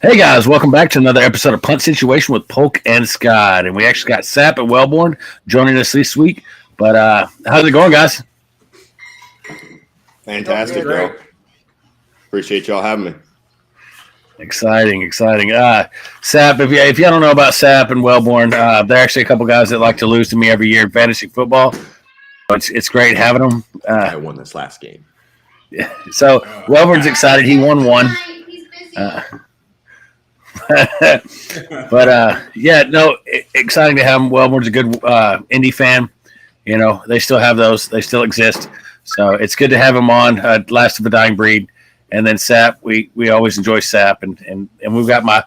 Hey guys, welcome back to another episode of Punt Situation with Polk and Scott. And we actually got Sapp and Welborn joining us this week. But how's it going, guys? Fantastic, bro. Appreciate y'all having me. Exciting. Sapp, if you don't know about Sapp and Welborn, they're actually a couple guys that like to lose to me every year in fantasy football. It's great having them. I won this last game. Yeah. So Welborn's excited. He won one. Exciting to have him. Welborn's a good indie fan. You know, they still have those. They still exist. So it's good to have him on. Last of a dying breed. And then Sapp, we always enjoy Sapp. And we've got my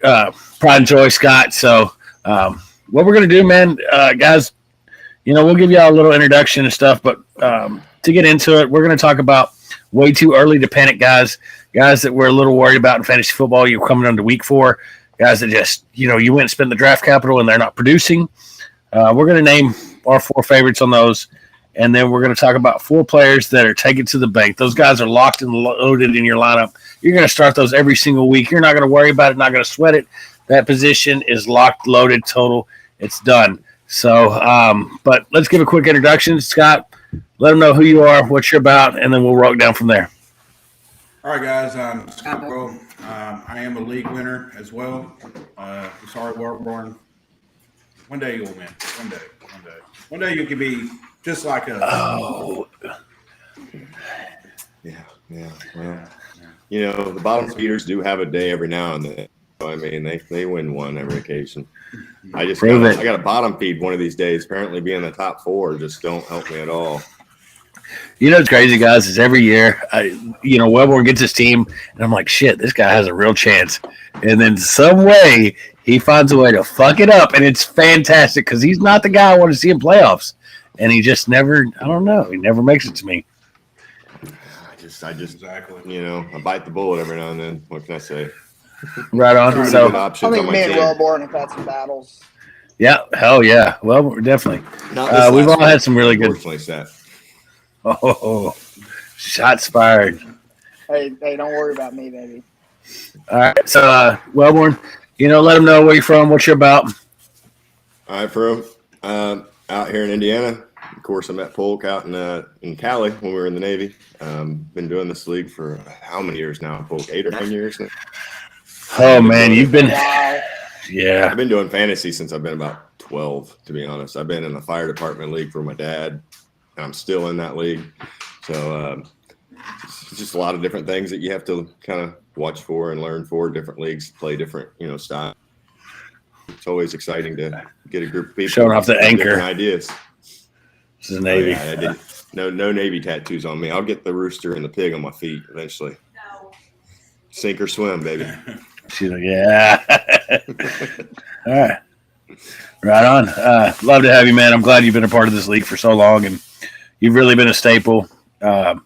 pride and joy, Scott. So what we're going to do, man, guys, you know, we'll give y'all a little introduction and stuff. But to get into it, we're going to talk about way too early to panic guys that we're a little worried about in fantasy football. You're coming on to week 4. Guys that just, you know, you went and spent the draft capital and they're not producing. We're going to name our 4 favorites on those. And then we're going to talk about 4 players that are taken to the bank. Those guys are locked and loaded in your lineup. You're going to start those every single week. You're not going to worry about it, not going to sweat it. That position is locked, loaded, total. It's done. So, but let's give a quick introduction. Scott, let them know who you are, what you're about, and then we'll roll down from there. All right, guys. I'm Scott Bro. I am a league winner as well. I'm sorry, Welborn. One day you'll win. One day you can be just like us. Oh. Yeah. Well, you know, the bottom feeders do have a day every now and then. I mean, they win one every occasion. I got a bottom feed one of these days. Apparently, being the top 4 just don't help me at all. You know what's crazy, guys, is every year, Welborn gets his team, and I'm like, shit, this guy has a real chance. And then some way, he finds a way to fuck it up, and it's fantastic because he's not the guy I want to see in playoffs. And he just never, I don't know, he never makes it to me. I just exactly. You know, I bite the bullet every now and then. What can I say? Right on. So I think me and Welborn have had some battles. Yeah, hell yeah. Well, definitely. We've all had some really good. Oh, shots fired. Hey, don't worry about me, baby. All right, so Welborn, you know, let them know where you're from, what you're about. All right, bro. Out here in Indiana. Of course, I met Polk out in Cali when we were in the Navy. Been doing this league for how many years now, Polk? 8 or 9 years now. Oh man, you've been. Yeah, I've been doing fantasy since I've been about 12. To be honest, I've been in the fire department league for my dad. I'm still in that league. So it's just a lot of different things that you have to kind of watch for and learn for. Different leagues play different, styles. It's always exciting to get a group of people showing off the anchor ideas. This is Navy. Oh, yeah, no Navy tattoos on me. I'll get the rooster and the pig on my feet eventually. No. Sink or swim, baby. She's like, yeah. All right. Right on. Love to have you, man. I'm glad you've been a part of this league for so long, and you've really been a staple. You're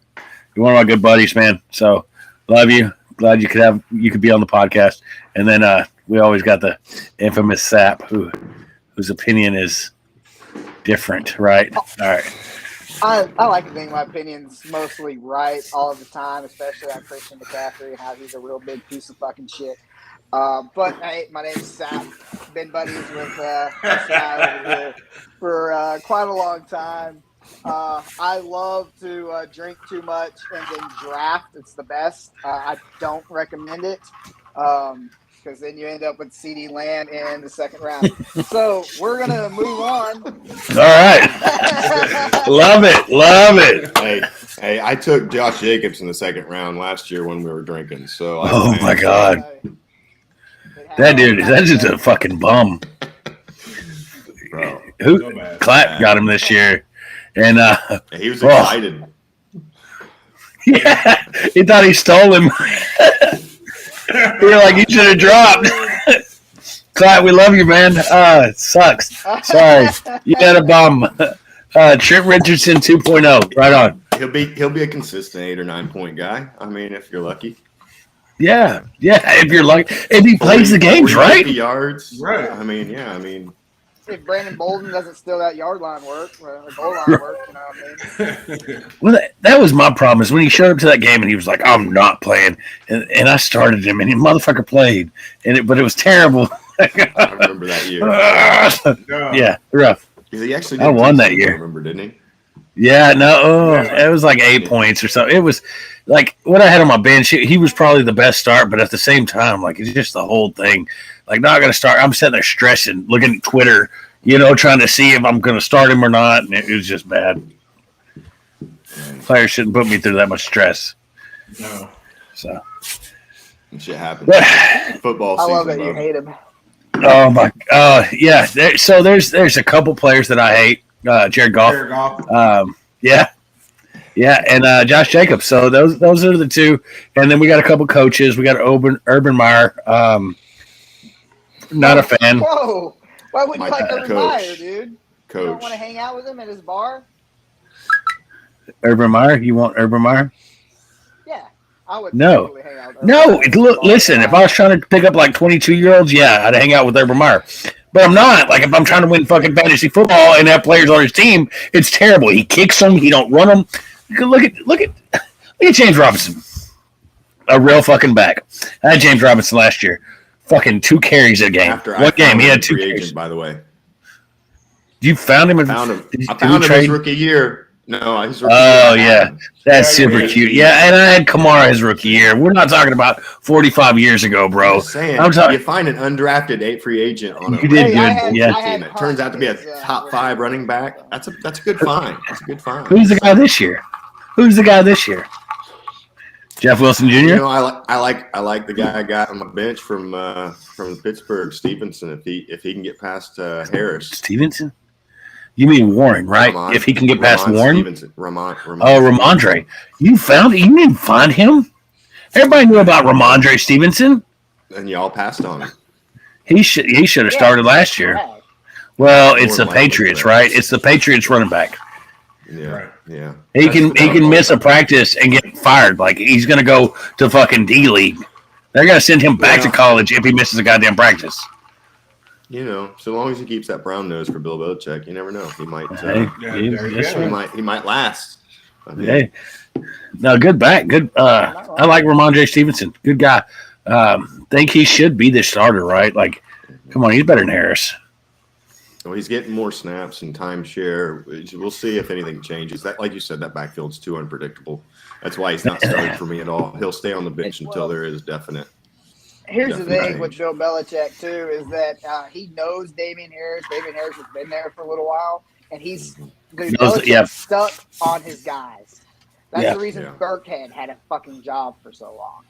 one of my good buddies, man. So love you. Glad you could be on the podcast. And then we always got the infamous Sapp, whose opinion is different, right? All right. I like to think my opinion's mostly right all of the time, especially on Christian McCaffrey and how he's a real big piece of fucking shit. But hey, my name's Sapp. Been buddies with Scott over here for quite a long time. I love to drink too much and then draft. It's the best. I don't recommend it because then you end up with CD Lamb in the second round. So we're going to move on. All right. Love it. Hey, I took Josh Jacobs in the second round last year when we were drinking. So oh, my God. That dude, that's just a fucking bum. Bro. Clapp got him this year. And he was excited. Yeah, he thought he stole him. You're like, you should have dropped. Clapp, we love you, man. It sucks. Sorry. You got a bum. Trent Richardson 2.0. Right on. He'll be a consistent 8 or 9 point guy. I mean, if you're lucky. Yeah. If you're lucky, if he plays the games right. Yards. Right. I mean, if Brandon Bolden doesn't steal that yard line work or goal line work, you know what I mean? Well, that was my problem is when he showed up to that game and he was like, I'm not playing. And I started him and he motherfucker played. But it was terrible. I remember that year. Yeah, rough. He actually I won that year. I remember, didn't he? Yeah, no, it was like 8 points or so. It was like what I had on my bench. He was probably the best start, but at the same time, like it's just the whole thing. Like not going to start. I'm sitting there stressing, looking at Twitter, trying to see if I'm going to start him or not, and it was just bad. Players shouldn't put me through that much stress. No. So shit happens. Football season. I love that you hate him. Oh my, yeah. There's a couple players that I hate. Jared Goff. Yeah, and Josh Jacobs. So those are the two. And then we got a couple coaches. We got Urban Meyer. Not a fan. Whoa! Why wouldn't you like Urban coach. Meyer, dude? Coach. You don't want to hang out with him at his bar? Urban Meyer? You want Urban Meyer? Yeah, I would. No. Totally hang out with Urban No. Meyer. Listen, if I was trying to pick up like 22-year-olds, yeah, I'd hang out with Urban Meyer. But I'm not. Like if I'm trying to win fucking fantasy football and have players on his team, it's terrible. He kicks them. He don't run them. Look at James Robinson, a real fucking back. I had James Robinson last year. Fucking 2 carries a game. What game? He had 2 carries. Agent, by the way. You found him? I found him his rookie year. No, his rookie year. Yeah. That's super cute. Yeah, and I had Kamara his rookie year. We're not talking about 45 years ago, bro. I'm saying, you find an undrafted free agent on a you did good. team that turns out to be a top 5 running back. That's a good find. That's a good find. Who's the guy this year? Jeff Wilson Jr. I like the guy I got on my bench from Pittsburgh, Stevenson. If he can get past Harris. Stevenson? You mean Warren, right? If he can get past Warren? Ramondre. You didn't find him? Everybody knew about Ramondre Stevenson. And y'all passed on him. He should have started last year. Well, it's the Patriots, right? It's the Patriots running back. Yeah, yeah. He can miss a practice and get fired. Like he's gonna go to fucking D League. They're gonna send him back to college if he misses a goddamn practice. So long as he keeps that brown nose for Bill Belichick, you never know. He might. He might last. Hey, no, good back. Good. I like Ramondre Stevenson. Good guy. Think he should be the starter, right? Like, come on, he's better than Harris. Well, he's getting more snaps and timeshare. We'll see if anything changes. That, like you said, that backfield's too unpredictable. That's why he's not starting for me at all. He'll stay on the bench until there is definite. Here's the thing with Bill Belichick, too, is that he knows Damian Harris. Damian Harris has been there for a little while, and he's stuck on his guys. That's the reason Burkhead had a fucking job for so long.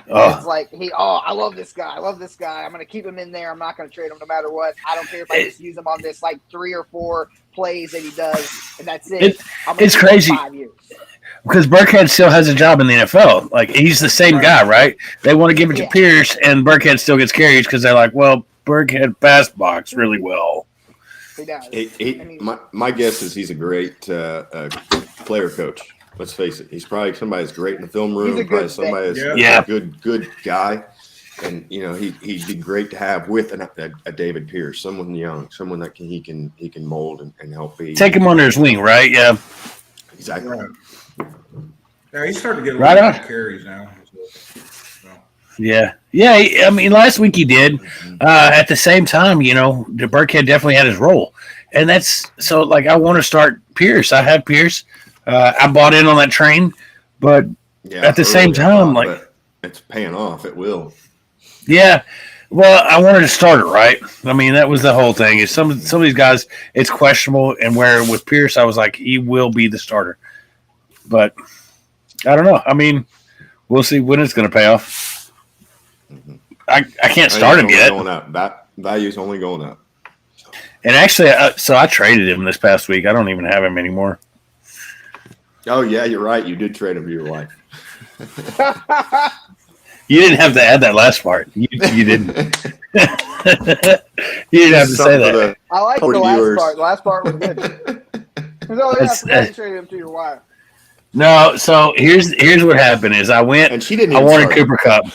It's like, I love this guy. I'm going to keep him in there. I'm not going to trade him no matter what. I don't care if I just use him on this, like, 3 or 4 plays that he does, and that's it. It's crazy. 5 years. Because Burkhead still has a job in the NFL. Like, he's the same guy, right? They want to give it to Pierce, and Burkhead still gets carries because they're like, well, Burkhead pass box really well. He does. My guess is he's a great player coach. Let's face it. He's probably somebody that's great in the film room. Probably somebody that's a good guy. And, he'd be great to have with a David Pierce, someone young, someone that he can mold and help be. Take him under his wing, right? Yeah. Exactly. Yeah, he's starting to get a lot of carries now. Yeah. I mean, last week he did. At the same time, the Burkhead definitely had his role. And that's so, like, I want to start Pierce. I have Pierce. I bought in on that train. But at the same time, it's paying off. It will. Yeah. Well, I wanted to start it, right? I mean, that was the whole thing. Is some of these guys, it's questionable. And where with Pierce, I was like, he will be the starter. But I don't know. I mean, we'll see when it's going to pay off. I can't start him yet. Going up. That value's only going up. And actually, so I traded him this past week. I don't even have him anymore. Oh, yeah, you're right. You did trade him to your wife. You didn't have to add that last part. You didn't. You didn't have to say that. I like the last part. The last part was good. I traded him to your wife. No, so here's what happened is I went. And she didn't. I wanted Cooper Kupp.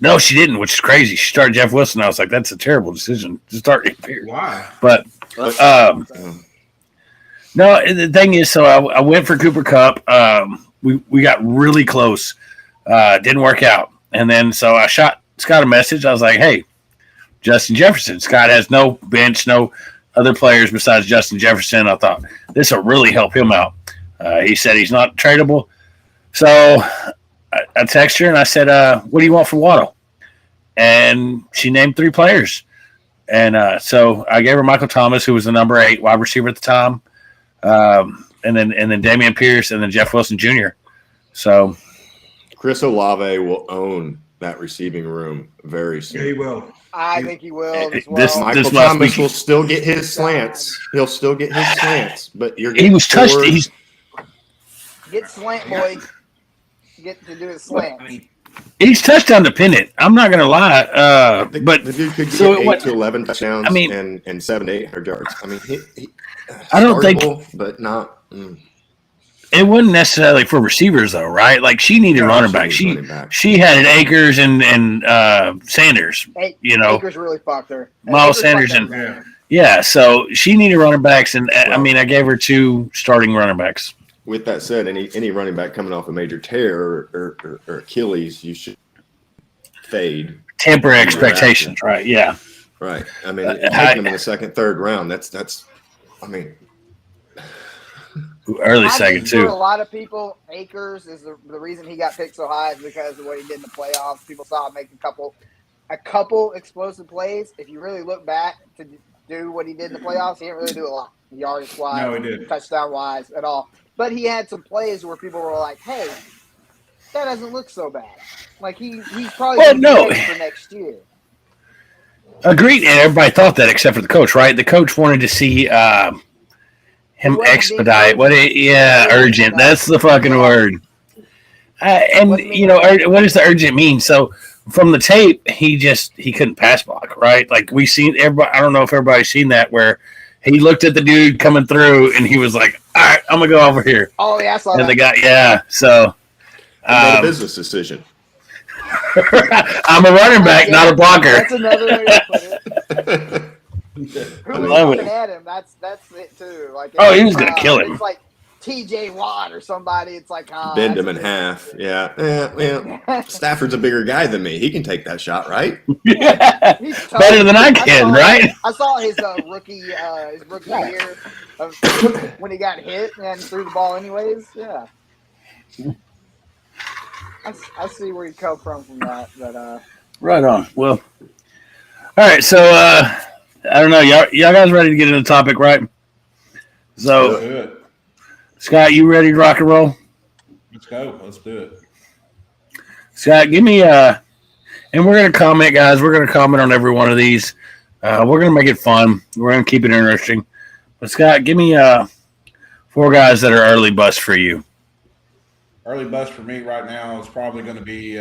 No, she didn't, which is crazy. She started Jeff Wilson. I was like, that's a terrible decision to start him. Period. Why? But no, the thing is, so I went for Cooper Cup. We got really close. Didn't work out. And then so I shot Scott a message. I was like, hey, Justin Jefferson. Scott has no bench, no other players besides Justin Jefferson. I thought this will really help him out. He said he's not tradable. So I texted her and I said, what do you want from Waddle? And she named 3 players. And so I gave her Michael Thomas, who was the number 8 wide receiver at the time. And then Dameon Pierce and then Jeff Wilson Jr. So Chris Olave will own that receiving room very soon. Yeah, he will. I think he will as well. Michael Thomas will still get his slants. He'll still get his slants, but he was touched. Get slant, boy. Get to do his slant. He's touchdown dependent. I'm not gonna lie. But the dude could get so 8 to 11 touchdowns. And 7 to 800 yards. I mean, I don't think, but not. It wasn't necessarily for receivers though, right? Like she needed running back. She had Akers and Sanders. Akers really fucked her. Miles Sanders so she needed running backs, and I gave her 2 starting running backs. With that said, any running back coming off a major tear or Achilles, you should fade. Temper expectations, right? Yeah, right. I mean, taking them in the second, third round. That's. I mean. Early second too. For a lot of people, Akers is the reason he got picked so high is because of what he did in the playoffs. People saw him make a couple explosive plays. If you really look back to do what he did in the playoffs, he didn't really do a lot, yardage wise, no, he didn't. Touchdown wise at all. But he had some plays where people were like, "Hey, that doesn't look so bad." Like he's probably going to be ready for next year. Agreed, and everybody thought that except for the coach, right? The coach wanted to see him expedite. Urgent. That's the fucking word. And what does the urgent mean? So from the tape, he couldn't pass block, right? Like we seen everybody. I don't know if everybody's seen that where he looked at the dude coming through and he was like, "All right, I'm gonna go over here." Oh yeah, I saw and that. the guy, so a business decision. I'm a running back, not a blocker. That's another way to put it. Who was looking at him? That's it too. Like, he was gonna kill him. It's like T.J. Watt or somebody. It's like bend him in half. Yeah. Stafford's a bigger guy than me. He can take that shot, right? Yeah. Better than I can, right? I saw his rookie year when he got hit and threw the ball anyways. Yeah. I see where you come from that. But right on. Well, all right. So I don't know. Y'all guys ready to get into the topic, right? So, Scott, you ready to rock and roll? Let's go. Let's do it. Scott, give me and we're gonna comment, guys. We're gonna comment on every one of these. We're gonna make it fun. We're gonna keep it interesting. But Scott, give me 4 guys that are early bust for you. Early bust for me right now is probably going to be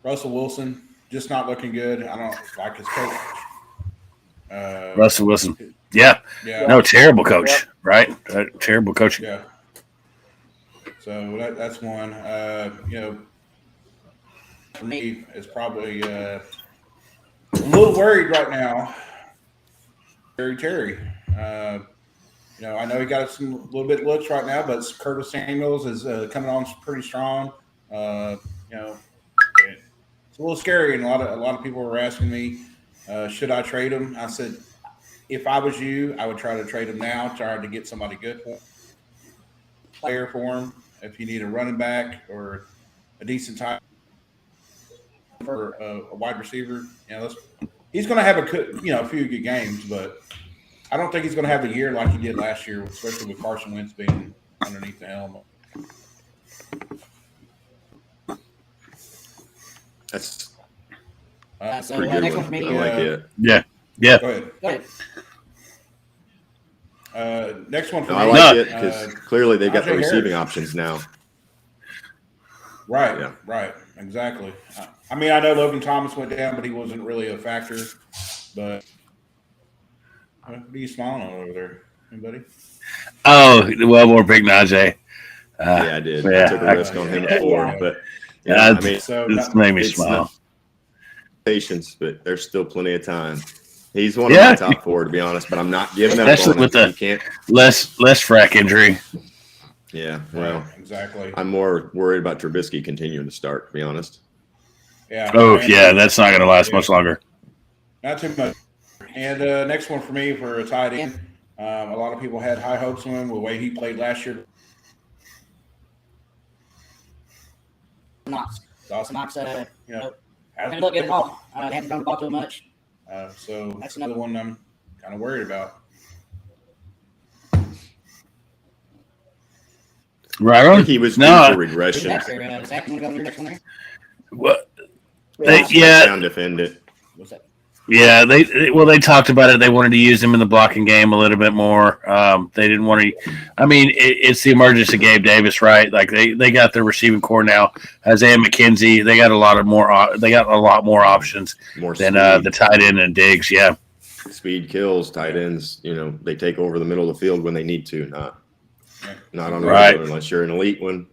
Russell Wilson. Just not looking good. I don't like his coach. Russell Wilson. Yeah. No, terrible coach, right? Terrible coaching. Yeah. So that's one. For me, it's probably a little worried right now. Terry. I know he got a little bit of looks right now, but Curtis Samuels is coming on pretty strong. It's a little scary, and a lot of people were asking me, should I trade him? I said, if I was you, I would try to trade him now, try to get somebody good player for him. If you need a running back or a decent time for a wide receiver, he's going to have a few good games, but I don't think he's going to have a year like he did last year, especially with Carson Wentz being underneath the helm. That's So pretty good next one. one for me. I like it. Yeah. Go ahead. Next one for No, me. I like it because clearly they've got the Najee receiving Harris. options now. Right. Yeah. Right. Exactly. I mean, I know Logan Thomas went down, but he wasn't really a factor. But what are you smiling on over there? Anybody? Oh, well, more big Najee. Yeah, I did. Yeah, I took a risk on him before, but So this made me smile. patience, but there's still plenty of time. He's one of my top 4, to be honest, but I'm not giving up especially on with him. the You can't. less frack injury. Yeah, well, Right, exactly. I'm more worried about Trubisky continuing to start, to be honest. Yeah. Oh and- yeah, that's not going to last much longer. Not too much. And next one for me for a tight end. A lot of people had high hopes on him with the way he played last year. Knox. Dawson, Knox, you know, has, and look good at all. They haven't thrown the ball too much. so that's another one I'm kind of worried about. Right I on. think he was due No, for regression. Zach, Zach, you want to go to your next one there? what? Yeah. Touchdown defend it. What's that? Yeah, they talked about it. They wanted to use him in the blocking game a little bit more. They didn't want to. I mean, it's the emergence of Gabe Davis, right? Like they got their receiving core now. Isaiah McKenzie. They got a lot more options More than speed. the tight end and Diggs. Yeah, Speed kills. Tight ends, they take over the middle of the field when they need to, not on Right. regular unless you're an elite one.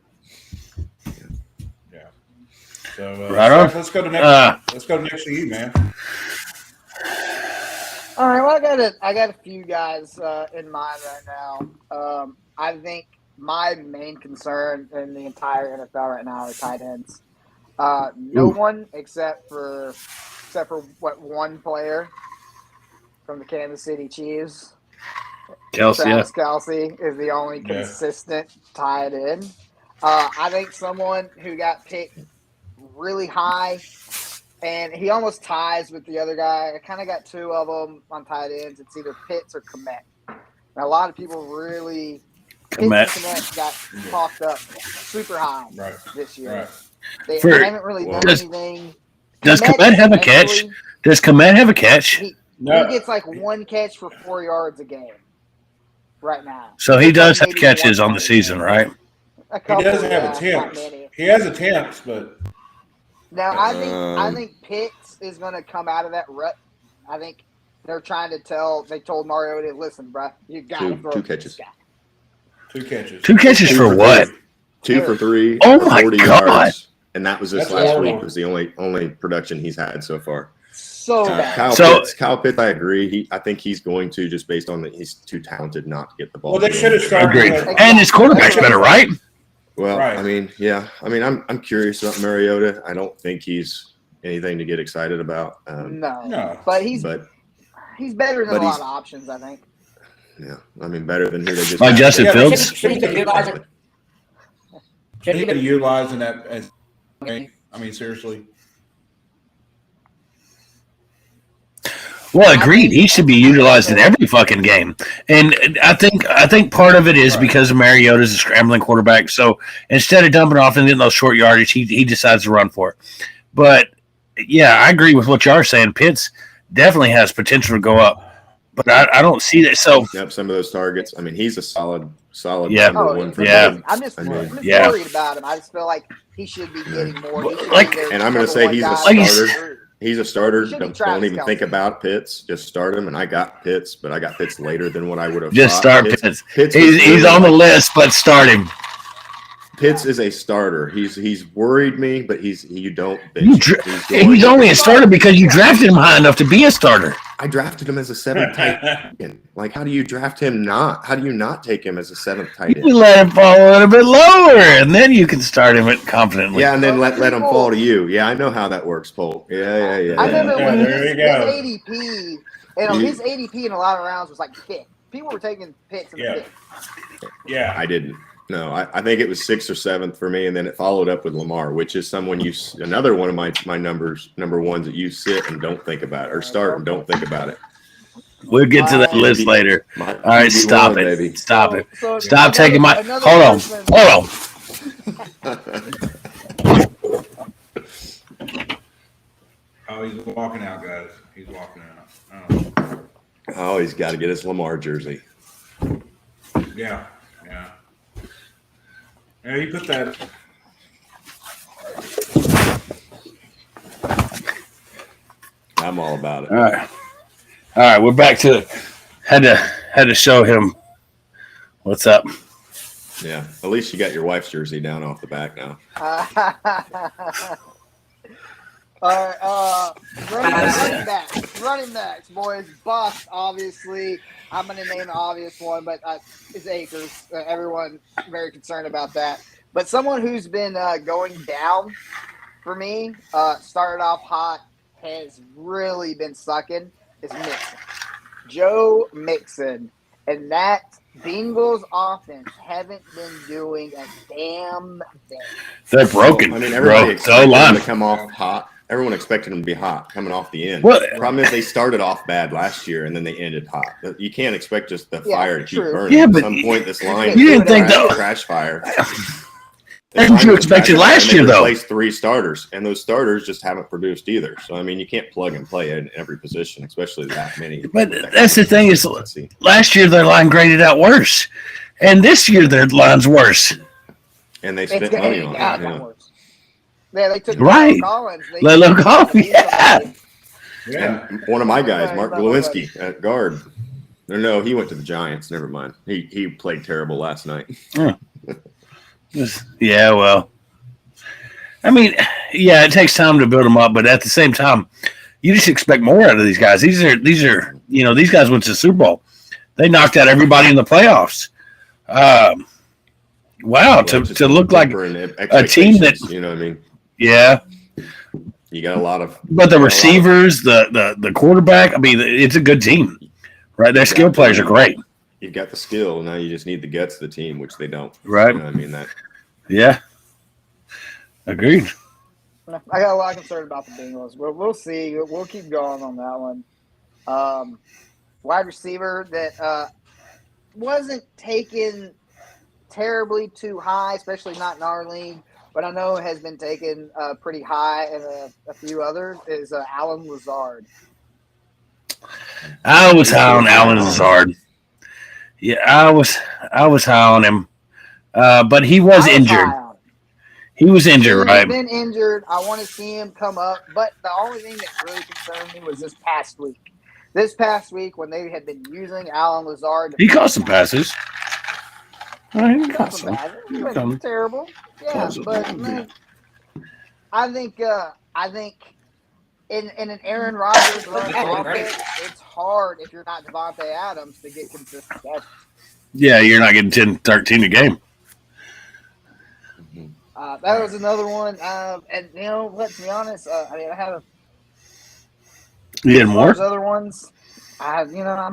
Yeah. So Right on. Steph, let's go next to you, man. All right, well, I got a few guys in mind right now. I think my main concern in the entire NFL right now are tight ends. No one except for one player from the Kansas City Chiefs. Kelsey. Yeah. Travis Kelsey is the only Yeah. consistent tight end. I think someone who got picked really high, and he almost ties with the other guy. I kind of got 2 of them on tight ends. It's either Pitts or Komet. Now, a lot of people really Pitts and Komet got talked up super high this year. Right. They For- haven't really done anything. Does Komet have a catch? Does Komet have a catch? He No. gets like 1 catch for 4 yards a game right now. So he does have Maybe catches 1 on the catch a season, game. right? A He couple, doesn't have not attempts. many. He has attempts, but Now I think Pitts is going to come out of that rut. I think they're trying to they told Mariota, listen, bro, you got to throw 2 to this catches. guy. 2 catches. 2 catches for what? 2 for 3. Oh for my 40 God. yards, and that was this That's last horrible. week. Was the only production he's had so far. So bad. Kyle Pitts, I agree. I think he's going to, just based on that he's too talented not to get the ball. Well, they should have started. Agreed. with- And his quarterback's better, right? Well, Right. I mean, yeah. I mean, I'm curious about Mariota. I don't think he's anything to get excited about. No, but he's better than a but lot he's- of options, I think. Yeah, I mean, better than who they just Like had. Justin Yeah, Fields. Should he utilize it? Should He he could be utilize in that. I mean, seriously. Well, agreed. He should be utilized in every fucking game, and I think part of it is because Mariota's a scrambling quarterback. So instead of dumping off and getting those short yardage, he decides to run for it. But yeah, I agree with what you are saying. Pitts definitely has potential to go up, but I don't see that. So Yep, some of those targets. I mean, he's a solid Yeah. number one for Yeah. me. I'm just yeah. worried about him. I just feel like he should be getting more. He should Like- be their And I'm gonna number say one he's a guy. starter. He's a starter. He should be Don't Travis even think Kelce. about Pitts. Just start him. And I got Pitts, but I got Pitts later than what I would have. just thought. start Pitts. Pitts He's on the list, but start him. Pitts is a starter. He's worried me, but you don't. You bitch. He's only a starter because you drafted him high enough to be a starter. I drafted him as a 7th tight end. Like, how do you draft him not? How do you not take him as a 7th tight You end? let him fall a little bit lower, and then you can start him confidently. Yeah, and then let him fall to you. Yeah, I know how that works, Polk. Yeah. I remember Yeah, when there his you go. ADP, his ADP in a lot of rounds was like 5th. People were taking Pitts in the Yeah. 5th. Yeah. I didn't. No, I think it was 6th or 7th for me, and then it followed up with Lamar, which is another one of my number ones that you sit and don't think about it, or start and don't think about it. We'll get to that list later. All right, stop it. baby. Stop it. So Stop taking my. another Hold on. person- Hold on. Oh, he's walking out, guys. He's walking out. Oh, he's got to get his Lamar jersey. Yeah. Yeah, you put that. I'm all about it. All right. We're back to had to show him what's up. Yeah, at least you got your wife's jersey down off the back now. All right, running backs, boys. Bust, obviously. I'm going to name the obvious one, but it's Akers. Everyone very concerned about that. But someone who's been going down for me, started off hot, has really been sucking, is Mixon. Joe Mixon. And that Bengals offense haven't been doing a damn thing. They're broken. I mean, everybody bro. expected them to come off hot. Everyone expected them to be hot coming off the end. Well, Problem is they started off bad last year and then they ended hot. You can't expect just the fire to keep true. burning. Yeah, At but some point, this line you didn't think crash, that- crash fire. That's what you expected last year, though. Replaced 3 starters, and those starters just haven't produced either. So I mean, you can't plug and play in every position, especially that many. But that's the thing is, Let's see. last year their line graded out worse, and this year their line's worse. And they It's spent money on got it. Yeah. worse. Yeah, they took Right. Collins. Lelo Collins, yeah. Yeah. And one of my guys, Yeah, Mark he's not Glowinski at guard. No, he went to the Giants. Never mind. He played terrible last night. Yeah, well, I mean, yeah, it takes time to build them up, but at the same time, you just expect more out of these guys. These are, these guys went to the Super Bowl. They knocked out everybody in the playoffs. Wow, to look like a team that, you know what I mean? yeah, You got a lot of, but the receivers, the quarterback, I mean, it's a good team, right? Their skill players are great. you've got the skill. Now you just need the guts of the team, which they don't. Right. You know what I mean? That Yeah. Agreed. I got a lot of concern about the Bengals. We'll see. We'll keep going on that one. Wide receiver that wasn't taken terribly too high, especially not in our league, but I know has been taken pretty high in a few others, is Alan Lazard. I was high on Alan Lazard. Yeah, I was high on him, but he was injured. He was injured, right? He's been injured. I want to see him come up, but the only thing that really concerned me was this past week. This past week, when they had been using Alan Lazard, He caught some passes. He caught Caught some. some passes. Terrible. Yeah, but man, I think in an Aaron Rodgers run offense, it's hard if you're not Devontae Adams to get consistent catches. Yeah, you're not getting 10, 13 a game. That was another one. And, let's be honest, I have You had more? those other ones.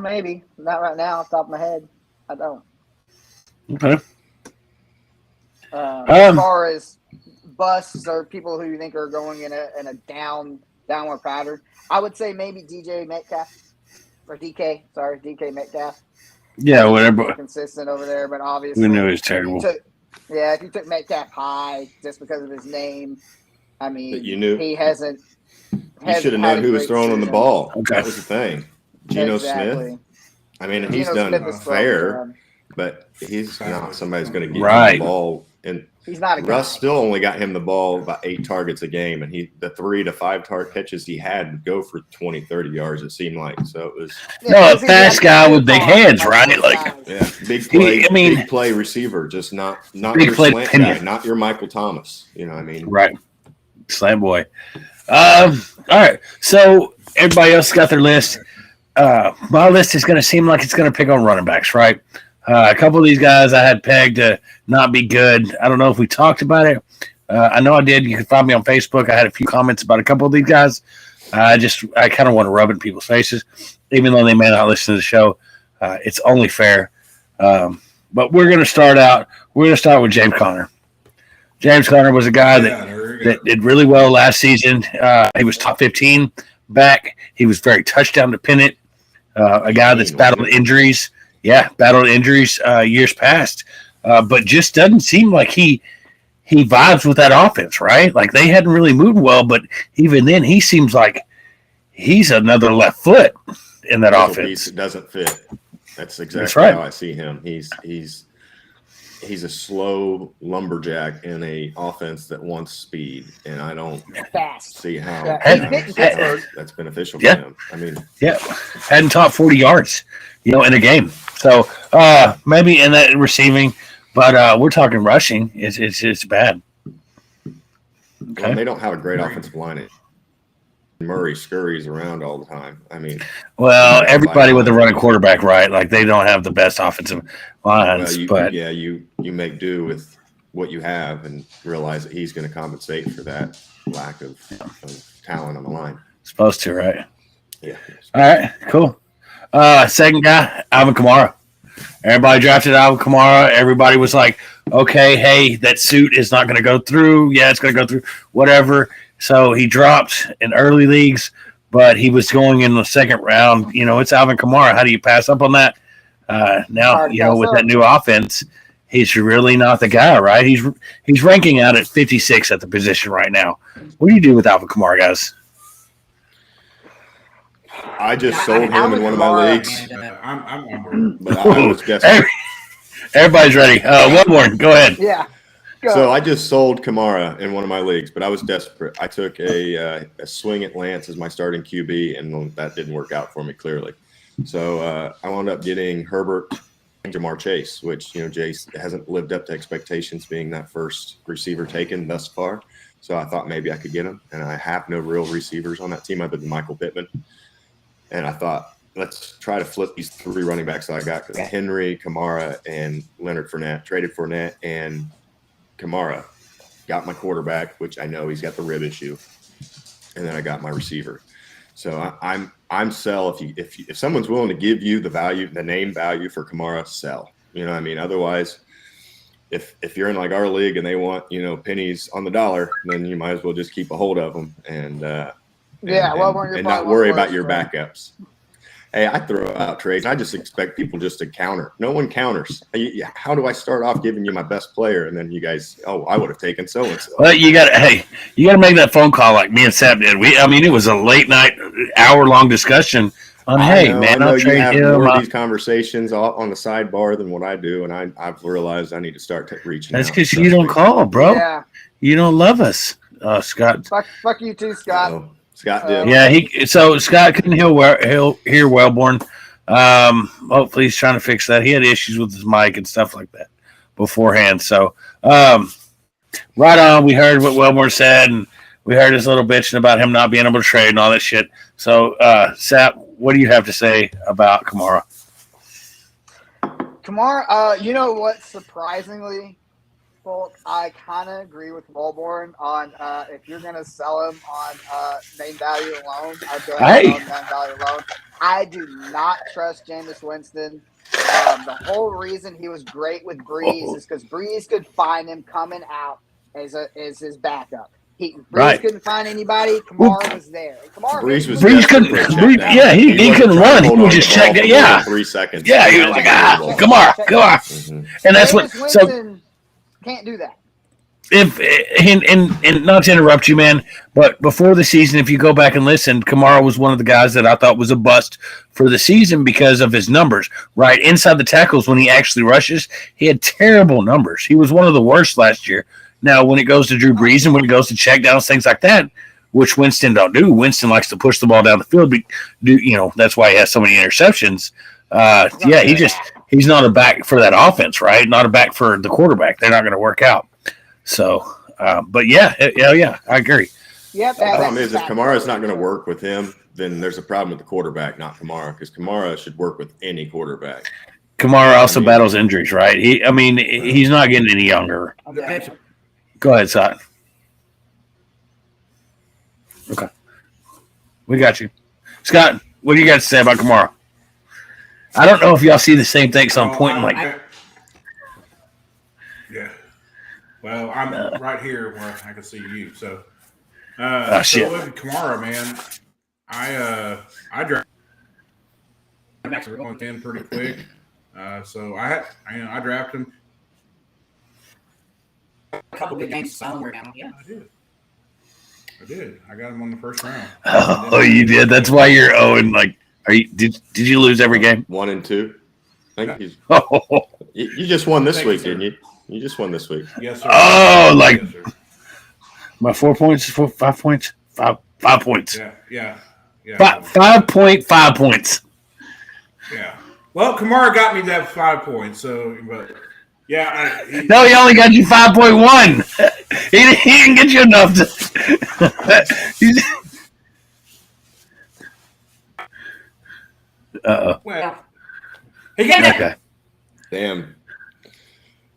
Maybe. Not right now off the top of my head. I don't. Okay. As far as busts or people who you think are going in a downward pattern, I would say maybe DK Metcalf. Yeah, More whatever. consistent over there, but obviously We knew he was terrible. if you took Metcalf high just because of his name, I mean, But you knew- he hasn't. you should have known who was throwing on the ball. Okay. That was the thing. Geno Smith. I mean, he's Geno done Smith is fair, throwing, but he's not somebody's going to get him Right. the ball. And he's not a guy. Russ still only got him the ball about 8 targets a game, and the 3 to 5 catches he had would go for 20, 30 yards, it seemed like. So it was, No, a because he fast had guy good with big arms, hands, like right? those Like- guys. yeah, big play receiver, just not Big your play slant opinion. guy, not your Michael Thomas. You know what I mean? Right. Slam boy. All right. So everybody else got their list. My list is going to seem like it's going to pick on running backs, right? A couple of these guys I had pegged to not be good. I don't know if we talked about it. I know I did. You can find me on Facebook. I had a few comments about a couple of these guys. I kind of want to rub it in people's faces, even though they may not listen to the show. It's only fair. But we're going to start with James Conner. James Conner was a guy that did really well last season. He was top 15 back. He was very touchdown dependent. A guy that's battled injuries. Yeah, battled injuries years past. But just doesn't seem like he vibes with that offense, right? Like they hadn't really moved well, but even then he seems like he's another left foot in that offense. It doesn't fit. That's exactly That's right. how I see him. He's a slow lumberjack in a offense that wants speed, and I don't Fast. see how Yeah. that's beneficial Yeah. for him. I mean, Yeah, hadn't taught 40 yards, in a game. So maybe in that receiving, but we're talking rushing. It's bad. well, they don't have a great offensive line Murray scurries around all the time. I mean, Well, everybody with a running quarterback, right? Like they don't have the best offensive lines, but you make do with what you have and realize that he's going to compensate for that lack of talent on the line. supposed to, right? Yeah. All right, cool. Second guy, Alvin Kamara. Everybody drafted Alvin Kamara. Everybody was like, okay, hey, that suit is not going to go through. Yeah, it's going to go through, whatever. So he dropped in early leagues, but he was going in the second round. You know, it's Alvin Kamara. How do you pass up on that? Now, you know, with that new offense, he's really not the guy, right? He's ranking out at 56 at the position right now. What do you do with Alvin Kamara, guys? I just sold him in one of my leagues. I'm But I was desperate. Everybody's ready. Welborn, go ahead. Yeah. Go. So I just sold Kamara in one of my leagues, but I was desperate. I took a swing at Lance as my starting QB, and that didn't work out for me clearly. So I wound up getting Herbert and Jamar Chase, which, you know, Chase hasn't lived up to expectations being that first receiver taken thus far. So I thought maybe I could get him, and I have no real receivers on that team other than Michael Pittman. And I thought, let's try to flip these three running backs that I got: Henry, Kamara, and Leonard Fournette. Traded Fournette and Kamara, got my quarterback, which I know he's got the rib issue, and then I got my receiver. So I'm sell if someone's willing to give you the name value for Kamara, sell. You know what I mean? Otherwise, if you're in like our league and they want, you know, pennies on the dollar, then you might as well just keep a hold of them and not worry about your backups. Hey, I throw out trades. I just expect people just to counter. No one counters. How do I start off giving you my best player, and then you guys, I would have taken so and so. Well, you got to make that phone call like me and Sapp did. It was a late night, hour-long discussion on, I know I'll trade you have him. more of these conversations on the sidebar than what I do, and I've realized I need to start reaching That's out. because you don't call, bro. Yeah. You don't love us, Scott. Fuck you too, Scott. So, Scott did. Yeah, so Scott couldn't hear Welborn. Hopefully he's trying to fix that. He had issues with his mic and stuff like that beforehand. So right on, we heard what Welborn said, and we heard his little bitching about him not being able to trade and all that shit. So Sapp, what do you have to say about Kamara? Kamara, you know what? Surprisingly, Polk, I kind of agree with Welborn on if you're going to sell him on name value alone, I'd go ahead and sell him name value alone. I do not trust Jameis Winston. The whole reason he was great with Breeze is because Breeze could find him coming out as his backup. Breeze couldn't find anybody. Kamara was there. Breeze couldn't. He couldn't run. He would just check it. Yeah, 3 seconds. Yeah, he was like, Kamara. Mm-hmm. And that's what. Winston can't do that. And not to interrupt you, man, but before the season, if you go back and listen, Kamara was one of the guys that I thought was a bust for the season because of his numbers. Right inside the tackles, when he actually rushes, he had terrible numbers. He was one of the worst last year. Now, when it goes to Drew Brees and when it goes to checkdowns, things like that, which Winston don't do. Winston likes to push the ball down the field. That's why he has so many interceptions. He's not a back for that offense, right? Not a back for the quarterback. They're not going to work out. So, but I agree. Yep. The problem is if Kamara's not going to work with him, then there's a problem with the quarterback, not Kamara, because Kamara should work with any quarterback. Kamara also battles injuries, right? He's not getting any younger. Go ahead, Scott. Okay. We got you. Scott, what do you got to say about Kamara? I don't know if y'all see the same thing, so I'm pointing Yeah. Well, I'm right here where I can see you. So, shit. So with Kamara, man, I drafted him pretty quick. So I drafted him. A couple good games somewhere now. Yeah, I did. I got him on the first round. Oh, you did. That's why you're owing. Did you lose every game? 1 and 2. I think Oh, you just won this week, didn't you? You just won this week. Yes, sir. Oh, yes, sir. My 4 points, 5 points, 5 points. Yeah. 5.5 points. Yeah. Well, Kamara got me that 5 points. So, but yeah. He only got you 5.1. He didn't get you enough. Uh-oh. Well, he got it. Okay. Damn.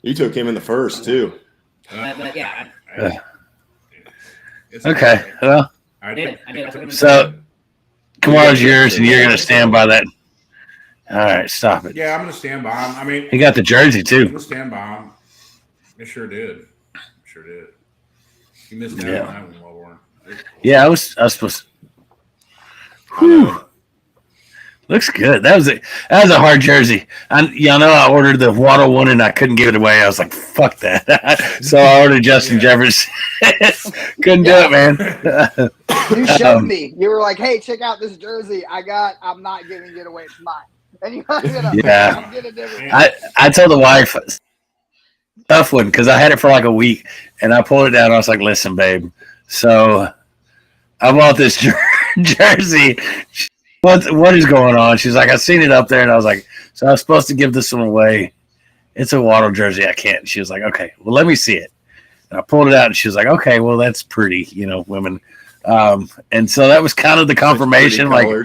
You took him in the first too. But yeah, It's Okay. Well, I I did. so Kamara's yours, and you're going to stand by that. All right, stop it. Yeah, I'm going to stand by him. I mean, He got the jersey I'm too. going to stand by him. It sure did. Sure did. You missed out Yeah. on that one, Welborn. Yeah, I was supposed. I know. Looks good. That was a hard jersey. Y'all know I ordered the Waddle one and I couldn't give it away. I was like, fuck that. So I ordered Justin Jefferson. Couldn't do it, man. You showed me. You were like, "Hey, check out this jersey I got. I'm not giving it away. It's mine." And you hung it up. Yeah. I'm getting different. I told the wife, tough one, because I had it for like a week, and I pulled it down. I was like, listen, babe, so I bought this jersey. What is going on? She's like, I seen it up there, and I was like, so I was supposed to give this one away. It's a Waddle jersey. I can't. She was like, okay, well, let me see it. And I pulled it out, and she was like, okay, well, that's pretty, women. And so that was kind of the confirmation. Like, all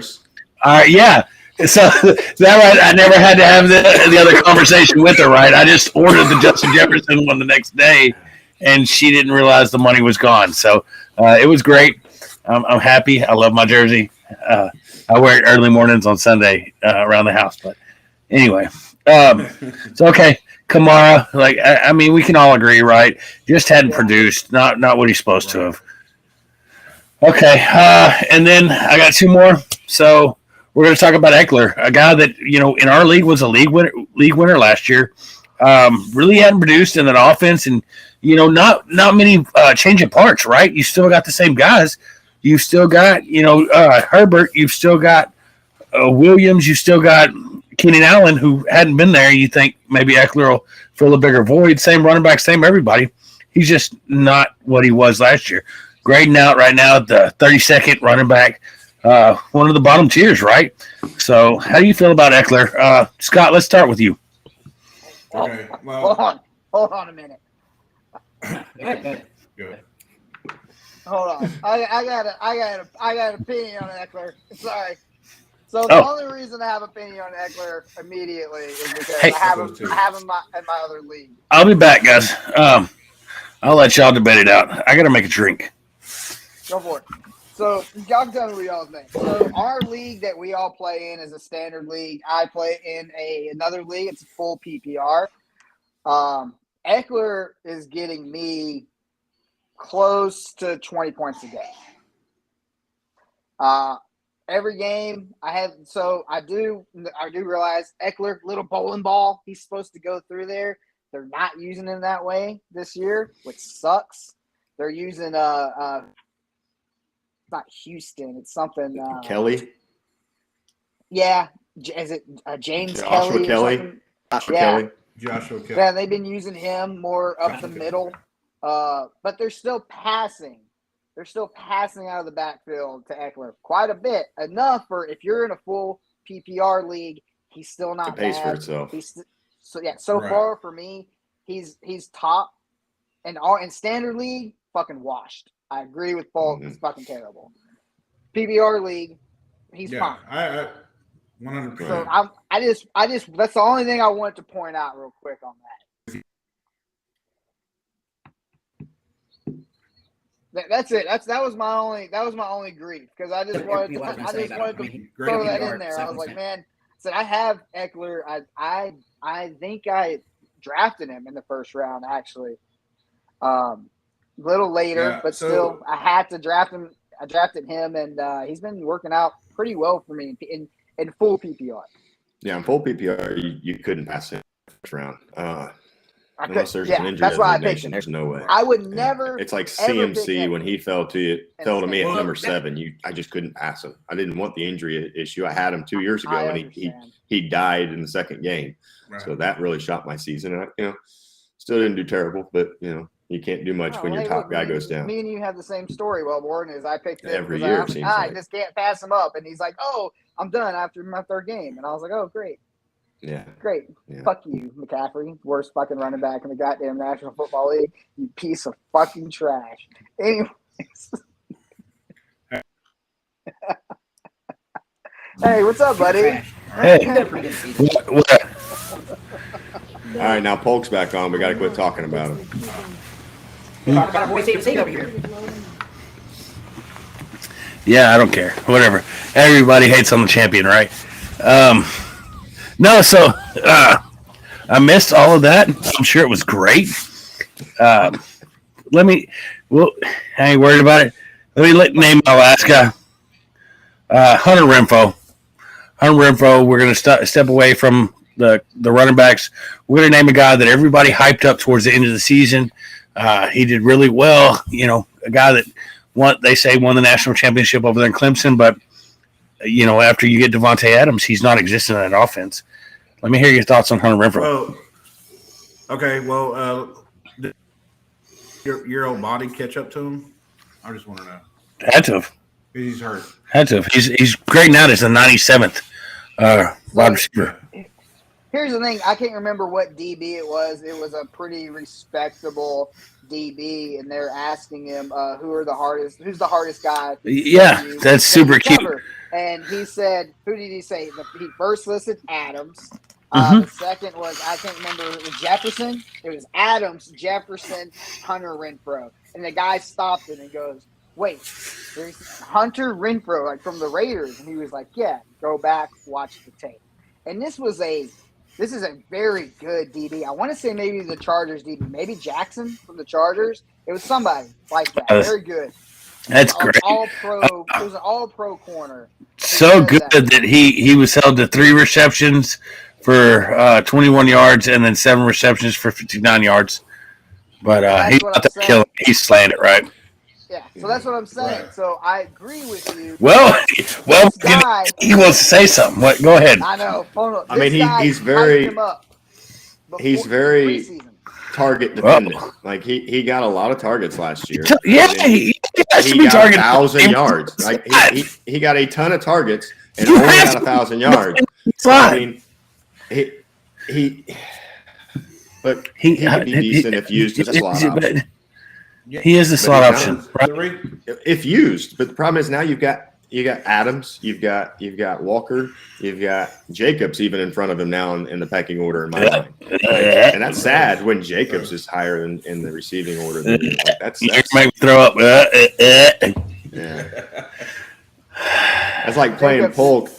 right, yeah. So that right, I never had to have the other conversation with her, right? I just ordered the Justin Jefferson one the next day, and she didn't realize the money was gone. So it was great. I'm happy. I love my jersey. I wear it early mornings on Sunday around the house. But anyway, so okay, Kamara. Like I mean, we can all agree, right? Just hadn't produced, not what he's supposed to have. Okay, and then I got two more. So we're going to talk about Eckler, a guy that in our league was a league winner last year. Really hadn't produced in that offense, and not many changing parts. Right, you still got the same guys. You've still got Herbert. You've still got Williams. You still got Keenan Allen, who hadn't been there. You think maybe Eckler will fill a bigger void. Same running back, same everybody. He's just not what he was last year. Grading out right now at the 32nd running back. One of the bottom tiers, right? So how do you feel about Eckler? Scott, let's start with you. Okay. Well, Hold on a minute. good. Hold on. I got an opinion on Eckler. Sorry. So the only reason I have an opinion on Eckler immediately is because I have him in my other league. I'll be back, guys. I'll let y'all debate it out. I got to make a drink. Go for it. So y'all can tell me what y'all think. So our league that we all play in is a standard league. I play in another league. It's a full PPR. Eckler is getting me close to 20 points a game. Every game I have. So I do realize Eckler, little bowling ball. He's supposed to go through there. They're not using him that way this year, which sucks. They're using not Houston. It's something. Kelly. Yeah, is it James Joshua Kelly? Kelly. Joshua Kelly. Yeah, they've been using him more up the middle, but they're still passing. They're still passing out of the backfield to Eckler quite a bit, enough for if you're in a full PPR league, he's still not It pays bad. for itself. So far for me, he's top, and all in standard league, fucking washed. I agree with Polk. It's fucking terrible. PPR league, he's fine. I 100%. So I just that's the only thing I wanted to point out real quick on that. That's it. That was my only grief because I just wanted to throw that in there. I was like, man, I have Eckler. I think I drafted him in the first round actually. A little later, but still, I had to draft him. I drafted him, and he's been working out pretty well for me in full PPR. Yeah, in full PPR, you couldn't pass it first round. Unless there's an injury that's why I picked him. There's no way. I would never. It's like CMC when he fell to me at number 7. I just couldn't pass him. I didn't want the injury issue. I had him 2 years ago, and he died in the second game. Right. So that really shot my season. And I, still didn't do terrible, but you can't do much when your top guy goes down. Me and you have the same story, Welborn, is I picked him every year. I just can't pass him up, and he's like, "Oh, I'm done after my third game," and I was like, "Oh, great." Yeah. Great. Yeah. Fuck you, McCaffrey. Worst fucking running back in the goddamn National Football League. You piece of fucking trash. Anyways. Hey, what's up, buddy? All Hey, He's got a pretty good season. All right, now Polk's back on. We got to quit talking about him. Talk about our boy Saban State over here. Yeah, I don't care. Whatever. Everybody hates on the champion, right? No, so I missed all of that. I'm sure it was great. I ain't worried about it. Let me name my last guy. Hunter Renfro. We're going to step away from the running backs. We're going to name a guy that everybody hyped up towards the end of the season. He did really well. You know, a guy that won the national championship over there in Clemson. But, you know, after you get Devontae Adams, he's not existing in that offense. Let me hear your thoughts on Hunter Renfro. Did your old body catch up to him? I just want to know. Had to have. He's hurt. Had to have. He's great now as the 97th wide receiver. Here's the thing. I can't remember what DB it was. It was a pretty respectable DB, and they're asking him who's the hardest guy. Yeah, that's super cute. And he said, who did he say? He first listed Adams. The second was, I can't remember, it was Jefferson. It was Adams, Jefferson, Hunter Renfro. And the guy stopped it and goes, wait, there's Hunter Renfro, like from the Raiders. And he was like, yeah, go back, watch the tape. And this is a very good DB. I want to say maybe the Chargers DB, maybe Jackson from the Chargers. It was somebody like that. Very good. That's great. It was an all-pro corner. So good that he was held to 3 receptions for 21 yards and then 7 receptions for 59 yards. But he's not that killing. He's slaying it, right? Yeah, so that's what I'm saying. Right. So I agree with you. Well, he wants to say something. What? Go ahead. I know. I mean, he's very target dependent. Whoa. Like he got a lot of targets last year. Yeah, he has to be targeted. 1,000 yards. Like he got a ton of targets and only got 1,000 yards. So, I mean, he could be decent if used as a slot option. He is a slot option, right? If used, but the problem is now you got Adams, you've got Walker, you've got Jacobs even in front of him now in the pecking order in my mind, and that's sad when Jacobs is higher in the receiving order. That's make me throw up. Yeah. That's like playing Polk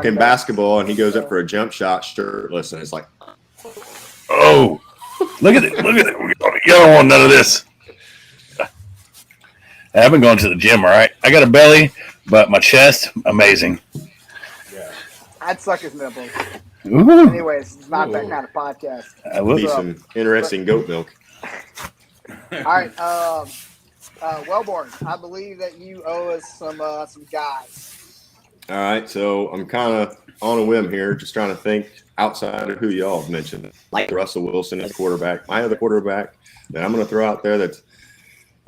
in basketball, and he goes up for a jump shot shirtless, and it's like, oh, look at it! You don't want none of this. I've been going to the gym, all right? I got a belly, but my chest, amazing. Yeah. I'd suck his nipples. Ooh. Anyways, it's not that kind of podcast. I will be some interesting goat milk. All right. Welborn, I believe that you owe us some guys. All right. So I'm kind of on a whim here, just trying to think outside of who y'all have mentioned. Like Russell Wilson as quarterback. My other quarterback that I'm going to throw out there that's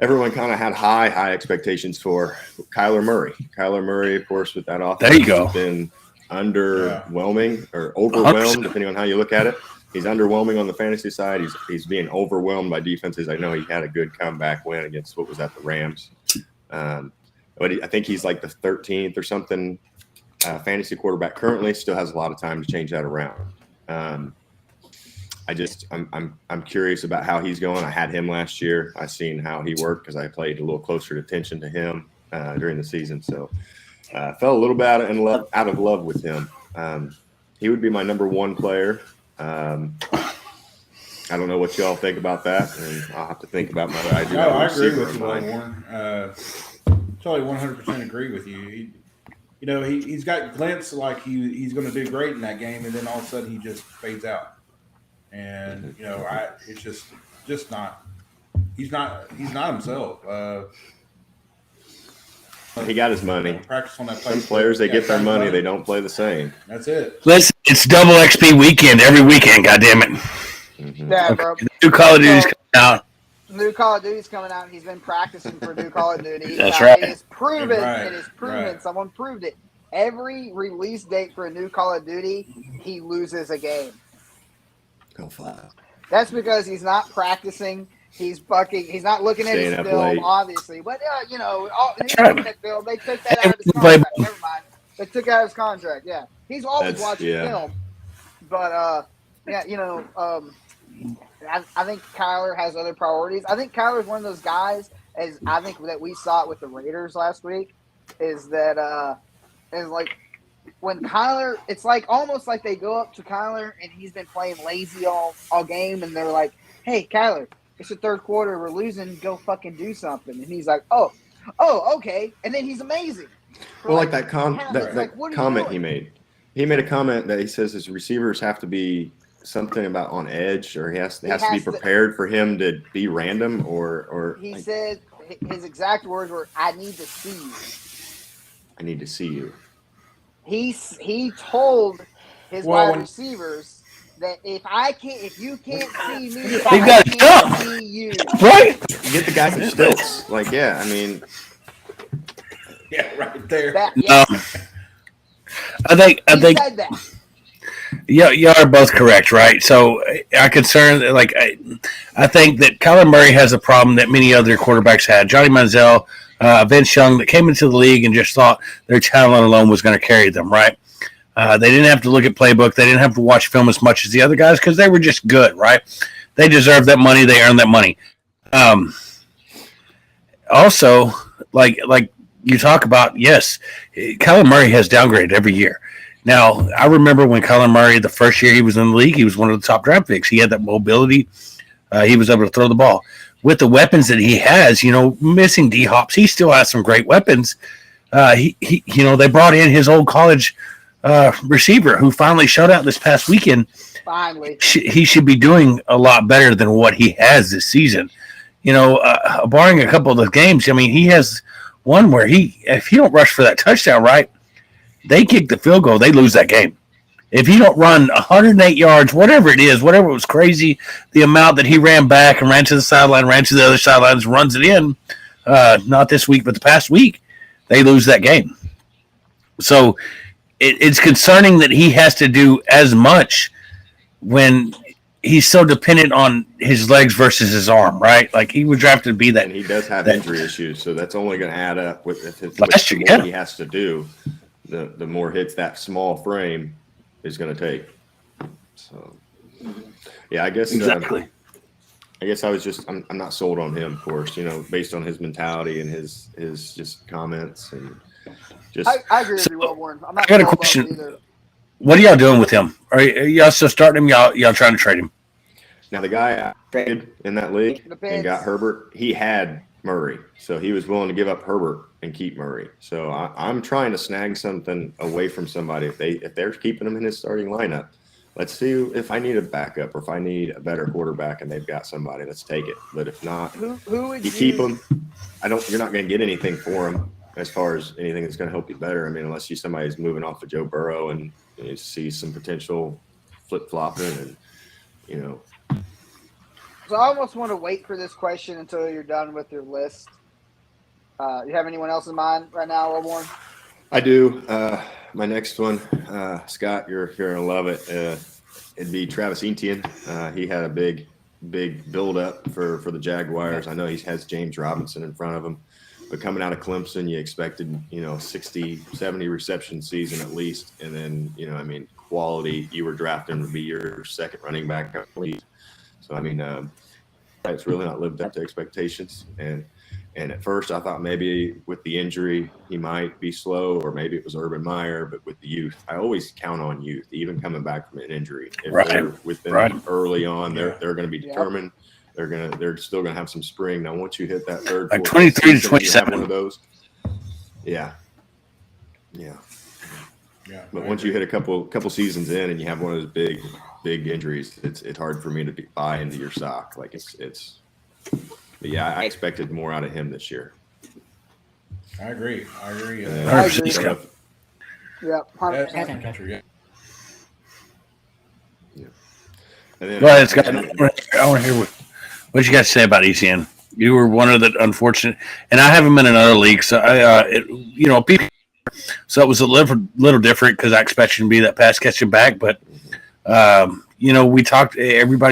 everyone kind of had high expectations for Kyler Murray. Kyler Murray, of course, with that offense, there you go. Has been underwhelming or overwhelmed, 100%. Depending on how you look at it. He's underwhelming on the fantasy side. He's being overwhelmed by defenses. I know he had a good comeback win against the Rams. But I think he's like the 13th or something fantasy quarterback currently. Still has a lot of time to change that around. I'm curious about how he's going. I had him last year. I seen how he worked because I played a little closer attention to him during the season. So fell a little bit out of love with him. He would be my number 1 player. I don't know what y'all think about that, and I'll have to think about my idea. No, I agree with you, Warren. Totally 100% agree with you. He's got glimpses like he's going to do great in that game, and then all of a sudden he just fades out. And it's just not. He's not himself. He got his money. Practice on that. Some players they get their money, they don't play the same. That's it. Listen, it's double XP weekend every weekend. God damn it! Mm-hmm. Yeah, bro. New Call of Duty's coming out. New Call of Duty's coming out. He's been practicing for New Call of Duty. That's right. It is proven. Right. It is proven. Right. Someone proved it. Every release date for a New Call of Duty, he loses a game. Go flat. That's because he's not practicing. He's not looking at his film, obviously. But, he's looking at film. They took that out of his contract. Never mind. They took out his contract. Yeah, he's always watching yeah. film, but yeah, I think Kyler has other priorities. I think Kyler's one of those guys, as I think that we saw it with the Raiders last week, is that is like when Kyler, it's like almost like they go up to Kyler and he's been playing lazy all game, and they're like, "Hey, Kyler, it's the third quarter, we're losing, go fucking do something," and he's like, "Oh, okay," and then he's amazing. Well, like that comment he made. He made a comment that he says his receivers have to be something about on edge, or he has to be prepared for him to be random, or he said his exact words were, "I need to see you. I need to see you." He told his wide receivers that if you can't see me, I can't see you. Right? You get the guy from stilts. Like, yeah, I mean, Yeah, right there. I think said that. Yeah, you are both correct, right? So I think that Kyler Murray has a problem that many other quarterbacks had. Johnny Manziel, Vince Young, that came into the league and just thought their talent alone was going to carry them, right? They didn't have to look at playbook. They didn't have to watch film as much as the other guys because they were just good, right? They deserved that money. They earned that money. Also, like you talk about, yes, Kyler Murray has downgraded every year. Now, I remember when Kyler Murray, the first year he was in the league, he was one of the top draft picks. He had that mobility. He was able to throw the ball. With the weapons that he has, missing D-Hops, he still has some great weapons. They brought in his old college receiver who finally showed out this past weekend. Finally. He should be doing a lot better than what he has this season. Barring a couple of the games, he has one where if he don't rush for that touchdown, right, they kick the field goal, they lose that game. If he don't run 108 yards, whatever was crazy, the amount that he ran back and ran to the sideline, ran to the other sidelines, runs it in, not this week, but the past week, they lose that game. So it's concerning that he has to do as much when he's so dependent on his legs versus his arm, right? Like he was drafted to be that. And he does have injury issues, so that's only going to add up with the more he has to do. The more hits that small frame is going to take. So, yeah, I guess exactly. I guess I'm not sold on him, of course. Based on his mentality and his just comments and just. I agree with you, Welborn. I got a question. What are y'all doing with him? Are y'all still starting him? Y'all trying to trade him? Now the guy I traded in that league and got Herbert, he had Murray, so he was willing to give up Herbert and keep Murray. So I'm trying to snag something away from somebody. If they're keeping him in his starting lineup, let's see if I need a backup or if I need a better quarterback and they've got somebody. Let's take it. But if not, who would you keep him. You're not going to get anything for him as far as anything that's going to help you better. Unless somebody's moving off of Joe Burrow and you see some potential flip flopping and. So I almost want to wait for this question until you're done with your list. You have anyone else in mind right now, Welborn? I do. My next one, Scott, you're going to love it. It'd be Travis Etienne. He had a big build up for the Jaguars. I know he has James Robinson in front of him, but coming out of Clemson, you expected, 60, 70 reception season at least. And then, quality, you were drafting to be your second running back at least. So, it's really not lived up to expectations. And at first I thought maybe with the injury, he might be slow, or maybe it was Urban Meyer, but with the youth, I always count on youth, even coming back from an injury. If they're within early on, they're going to be determined. They're still going to have some spring. Now, once you hit that third, like 23 to 27, one of those. Yeah. But once you hit a couple seasons in and you have one of those big injuries, it's hard for me to buy into your stock. Like it's. But yeah, I expected more out of him this year. I agree. I agree. Yeah. 100%. Yeah. And then, go ahead, Scott. I want to hear what you got to say about ECN. You were one of the unfortunate, and I have him in another league. So people. So it was a little different because I expected him to be that pass catching back, but everybody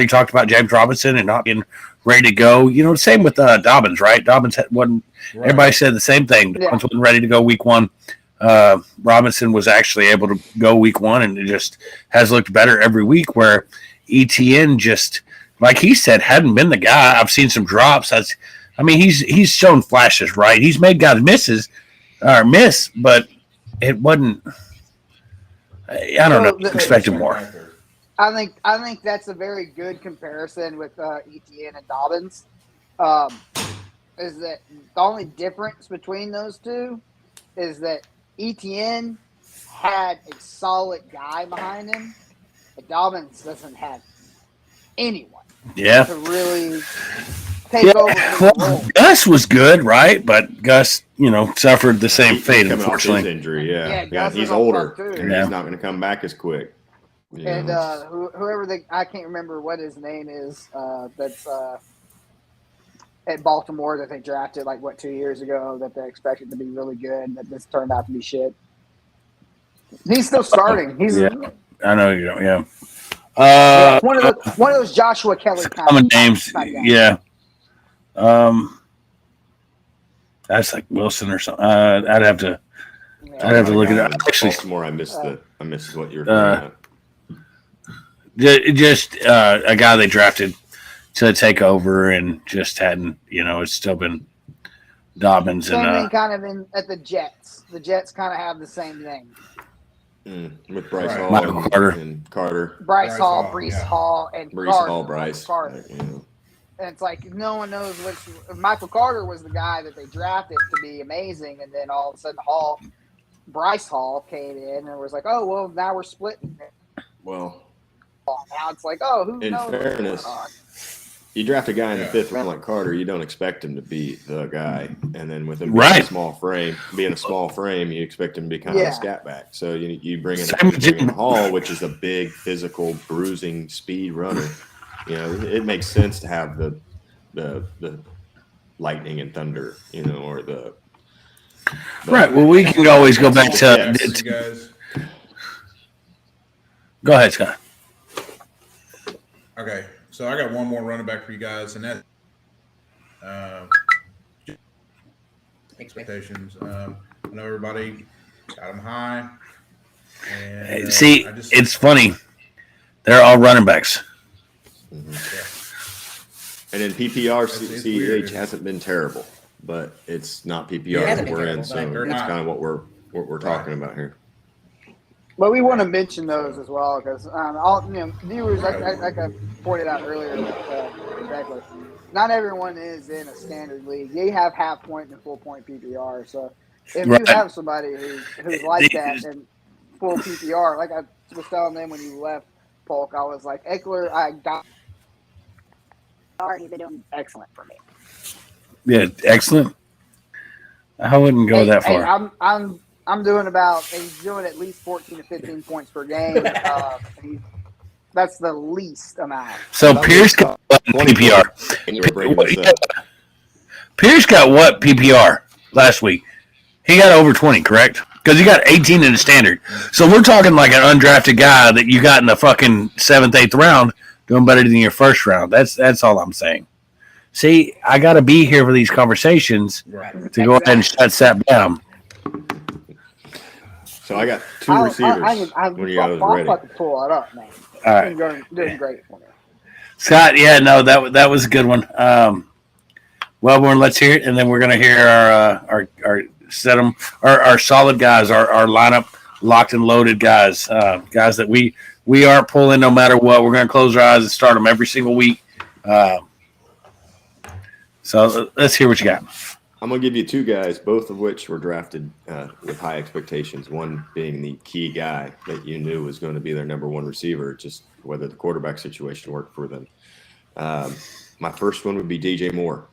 talked about James Robinson and not being ready to go. Same with Dobbins, right? Dobbins wasn't. Right. Everybody said the same thing. Dobbins wasn't ready to go week one. Robinson was actually able to go week one, and it just has looked better every week. Where ETN just, like he said, hadn't been the guy. I've seen some drops. He's shown flashes, right? He's made guys miss, but it wasn't. I don't know. Expected more. I think that's a very good comparison with ETN and Dobbins. Is that the only difference between those two is that ETN had a solid guy behind him, but Dobbins doesn't have anyone to really take over his role. Gus was good, right? But Gus, suffered the same fate, unfortunately. His injury, Gus he's is older, too. and he's not going to come back as quick. And whoever I can't remember what his name is. That's at Baltimore that they drafted 2 years ago that they expected to be really good. That this turned out to be shit. He's still starting. I know you don't. One of those Joshua Kelly common names. Yeah. That's like Wilson or something. I'd have to look at it. Actually, Baltimore. I missed what you were talking about. Just a guy they drafted to take over and just hadn't, it's still been Dobbins. Same thing kind of at the Jets. The Jets kind of have the same thing. With Bryce Hall Michael and Carter. Bryce Hall, Breece Hall, and Bryce. Carter. And it's like no one knows which. Michael Carter was the guy that they drafted to be amazing, and then all of a sudden Bryce Hall came in and was like, oh, well, now we're splitting. Well, now it's like, oh, who knows? In fairness, you draft a guy in the fifth round like Carter, you don't expect him to be the guy. And then with him being a small frame, you expect him to be kind of a scat back. So you bring in Hall, which is a big, physical, bruising, speed runner. It makes sense to have the lightning and thunder, or the right. Well, we can always go back to guys. Go ahead, Scott. Okay, so I got one more running back for you guys, and that expectations. I know everybody got them high. And, it's funny. They're all running backs. Mm-hmm. And in PPR, CEH hasn't been terrible, but it's not PPR that we're in, so that's kind of what we're talking about here. But we want to mention those as well because viewers, like I pointed out earlier, exactly. Not everyone is in a standard league. They have half point and full point PPR. So if you have somebody who's like that in full PPR, like I was telling them when you left, Polk, I was like, Eckler, I got. He's been doing excellent for me. Yeah, excellent. I wouldn't go that far. I'm doing he's doing at least 14 to 15 points per game. That's the least amount. So Pierce got what PPR? Pierce got what PPR last week? He got over 20, correct? Because he got 18 in the standard. So we're talking like an undrafted guy that you got in the fucking 7th, 8th round doing better than your first round. That's all I'm saying. See, I got to be here for these conversations to go ahead and shut Sapp down. So I got two receivers. When you guys are ready, I'll fucking pull it up, man. All right, doing great for me. Scott. Yeah, no, that was a good one. Welborn, let's hear it, and then we're gonna hear our solid guys, our lineup locked and loaded guys, guys that we aren't pulling no matter what. We're gonna close our eyes and start them every single week. So let's hear what you got. I'm going to give you two guys, both of which were drafted with high expectations, one being the key guy that you knew was going to be their number one receiver, just whether the quarterback situation worked for them. My first one would be DJ Moore.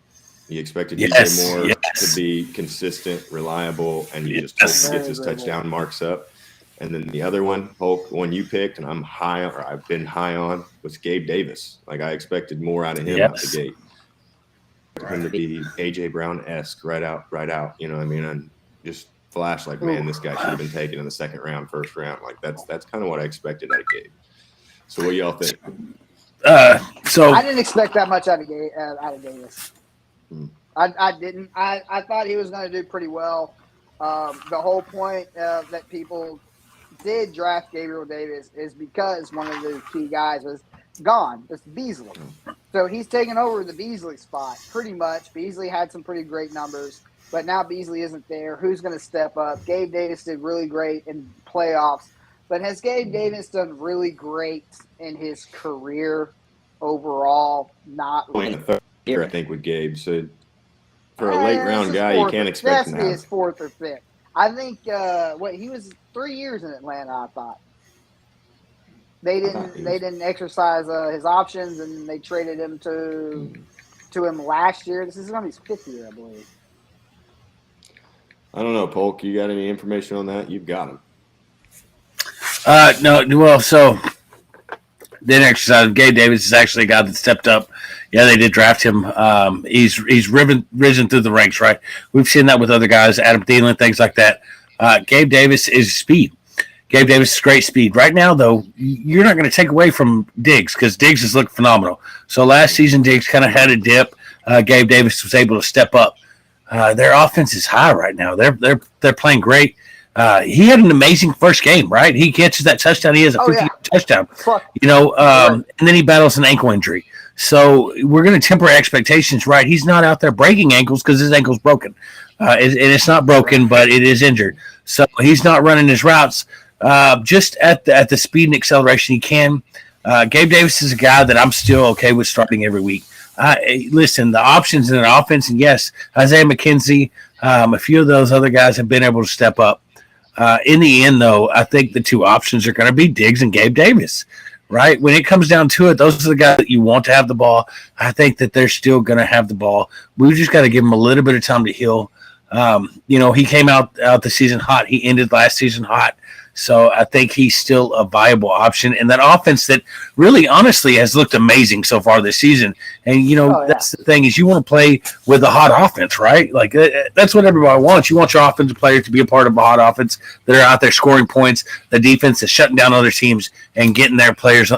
You expected DJ Moore to be consistent, reliable, and you just hope he gets his touchdown marks up. And then the other one, Polk, one you picked, and I've been high on, was Gabe Davis. Like I expected more out of him out the gate. Him to be AJ Brown-esque right out. You know what I mean? And just flash like, man, this guy should have been taken in the second round, first round. Like that's kind of what I expected out of Gabe. So what do y'all think? So I didn't expect that much out of Davis. I didn't. I thought he was going to do pretty well. The whole point that people did draft Gabriel Davis is because one of the key guys was gone. It's Beasley. So he's taken over the Beasley spot pretty much. Beasley had some pretty great numbers, but now Beasley isn't there. Who's going to step up? Gabe Davis did really great in playoffs, but has Gabe Davis done really great in his career overall? Not Only in really. the third year, I think, with Gabe. So for a late round guy, you can't expect him to That's have. his fourth or fifth. I think he was 3 years in Atlanta. I thought they didn't exercise his options, and they traded him to him last year. This is going to be his fifth year, I believe. I don't know, Polk. You got any information on that? You've got him. No, well, so didn't exercise. Gabe Davis is actually a guy that stepped up. Yeah, they did draft him. He's risen through the ranks, right? We've seen that with other guys, Adam Thielen, things like that. Gabe Davis is speed. Gabe Davis is great speed. Right now, though, you're not going to take away from Diggs because Diggs has looked phenomenal. So last season, Diggs kind of had a dip. Gabe Davis was able to step up. Their offense is high right now. They're playing great. He had an amazing first game, right? He catches that touchdown. He has a 50 touchdown, and then he battles an ankle injury. So we're going to temper expectations, right? He's not out there breaking ankles because his ankle's broken. And it's not broken, but it is injured. So he's not running his routes just at the speed and acceleration he can. Gabe Davis is a guy that I'm still okay with starting every week. Listen, the options in an offense, and yes, Isaiah McKenzie, a few of those other guys have been able to step up. In the end, though, I think the two options are going to be Diggs and Gabe Davis, right? When it comes down to it, those are the guys that you want to have the ball. I think that they're still going to have the ball. We've just got to give them a little bit of time to heal. He came out the season hot. He ended last season hot. So I think he's still a viable option. And that offense that really, honestly, has looked amazing so far this season. And, that's the thing is you want to play with a hot offense, right? Like that's what everybody wants. You want your offensive players to be a part of a hot offense that are out there scoring points. The defense is shutting down other teams and getting their players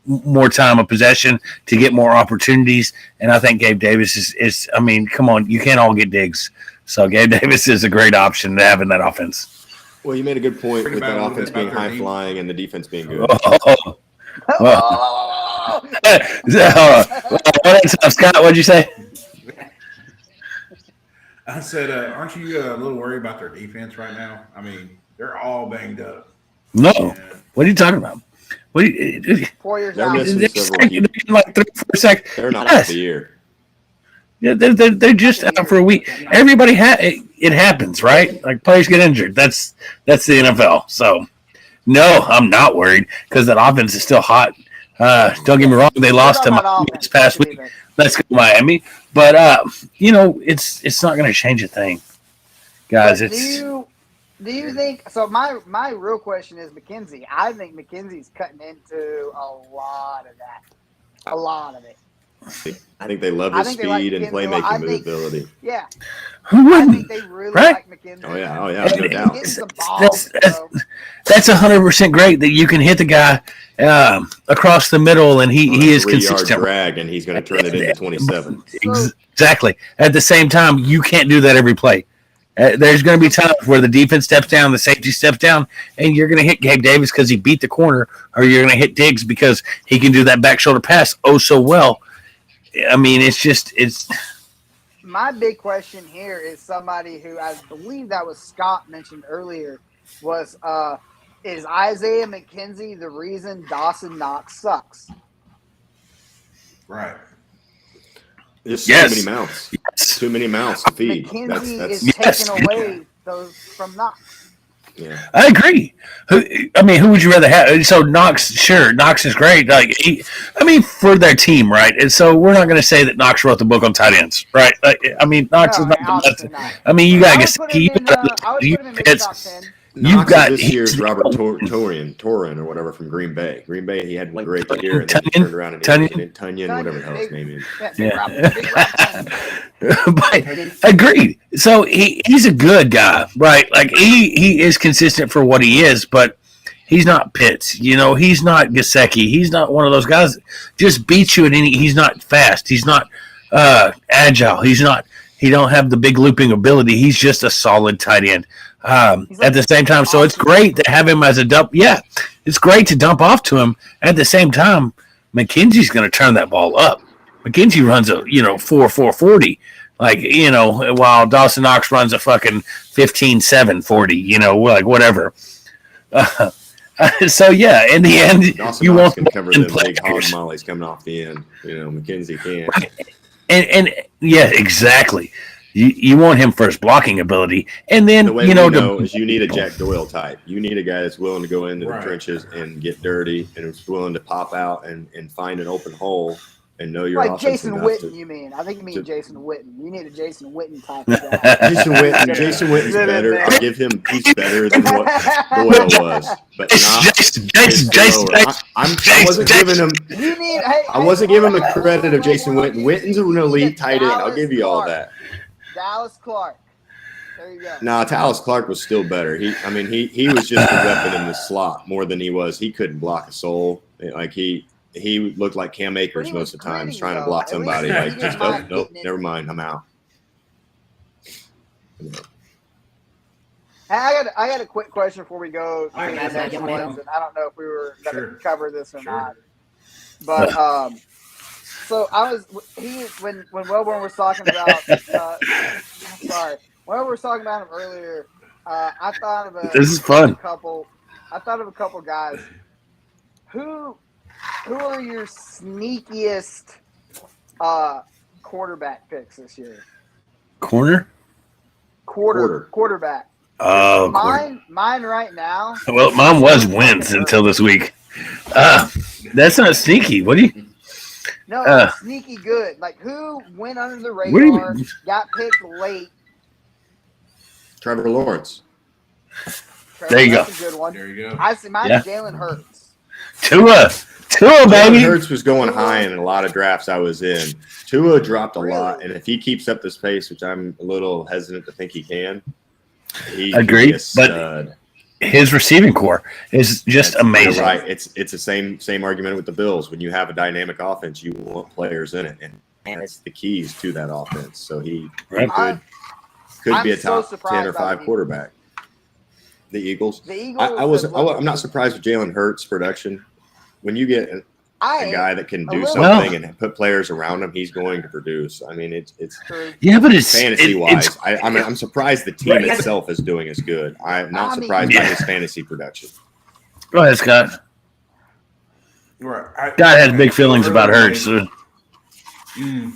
more time of possession to get more opportunities. And I think Gabe Davis is come on, you can't all get Diggs. So Gabe Davis is a great option to have in that offense. Well, you made a good point with that offense being high flying and the defense being good. Scott, what'd you say? I said, aren't you a little worried about their defense right now? I mean, they're all banged up. No. Yeah. What are you talking about? 4 years they're out. missing several key. Like 3 or 4 seconds. They're not out the year. Yeah, they're just out for a week. Everybody it happens, right? Like players get injured. That's the NFL. So no, I'm not worried because that offense is still hot. Don't get me wrong, they lost to Miami this past week. Let's go Miami. But it's not going to change a thing, guys. Do you think so? My real question is McKenzie. I think McKenzie's cutting into a lot of that. A lot of it. I think they love his speed and playmaking ability. Yeah. Who wouldn't? I think they really like McKenzie. Oh yeah, no doubt. That's 100% great that you can hit the guy across the middle and he is consistent. Drag and he's going to turn it into 27. Exactly. At the same time, you can't do that every play. There's going to be times where the defense steps down, the safety steps down, and you're going to hit Gabe Davis because he beat the corner, or you're going to hit Diggs because he can do that back shoulder pass so well. I mean, it's. My big question here is somebody who I believe that was Scott mentioned earlier was is Isaiah McKenzie the reason Dawson Knox sucks? Right. There's so many mouths. Yes. Too many mouths to feed. McKenzie is taking away those from Knox. Yeah, I agree. Who would you rather have? So Knox, sure, Knox is great. For their team, right? And so we're not going to say that Knox wrote the book on tight ends, right? Knox is not the best. You got to get You've got this year's Robert Torin or whatever from Green Bay. Green Bay, he had one great year, and then he turned around and Tunyon, whatever the hell his name is. But agreed. So he's a good guy, right? Like he is consistent for what he is, but he's not Pitts. He's not Gesicki. He's not one of those guys that just beats you at any. He's not fast. He's not agile. He don't have the big looping ability. He's just a solid tight end. At the same time, so it's great to have him as a dump. Yeah, it's great to dump off to him. At the same time, McKenzie's going to turn that ball up. McKenzie runs a 4.40, while Dawson Knox runs a fucking 15.740. Like whatever. So yeah, in the end, Dawson you Knox won't can cover the big hog players. mollies coming off the end. McKenzie can't. Right. And yeah, exactly. You want him for his blocking ability, and then The way we know is you need a Jack Doyle type. You need a guy that's willing to go into the trenches and get dirty, and is willing to pop out and find an open hole and know your Like offense Jason enough Witten, to- you mean? I think you mean Jason Witten. You need a Jason Witten type of guy. Jason Witten's better. I'll give him. He's better than what Doyle was, but not. Jason. I wasn't giving him. You need. I wasn't giving him the credit of Jason Witten. Witten's an elite tight end. I'll give you all that. Dallas Clark. There you go. No, Tallis Clark was still better. He was just a weapon in the slot more than he was. He couldn't block a soul. Like he looked like Cam Akers But he most was of the time, gritty, trying to though. block At somebody. least Like he just was not nope, getting it. never mind, I'm out. Hey, I got a quick question before we go to All right, the guys, next get ones, one and I don't know if we were going to Sure. cover this or Sure. not. But so I was when Welborn was talking about. Sorry, when we were talking about him earlier, I thought of This is fun. I thought of a couple guys. Who are your sneakiest quarterback picks this year? Corner. Quarterback. Oh, corner. Mine right now. Well, mine was Wentz until this week. That's not sneaky. What do you? No, sneaky good. Like who went under the What do you radar, mean? got picked late. Trevor Lawrence. There you That's a good one. There you go. I see mine Yeah. Jalen Hurts. Tua, Jalen baby. Hurts was going high in a lot of drafts I was in. Tua dropped a lot, Really? and if he keeps up this pace, which I'm a little hesitant to think he can, he Agreed, can be a but stud. His receiving core is just You're amazing. right. It's the same argument with the Bills. When you have a dynamic offense, you want players in it, and that's the keys to that offense. So he Right. could I'm be a so top 10 surprised or by 5 the quarterback. The Eagles. The Eagles. I'm not surprised with Jalen Hurts' production. When you get a guy that can do little- something and put players around him, he's going to produce. I mean, it's Yeah, but it's fantasy wise. it's I'm surprised the team Right. itself is doing as good. I'm not I mean- surprised by Yeah. his fantasy production. Go ahead, Scott. Right. God has big feelings about Hurts. I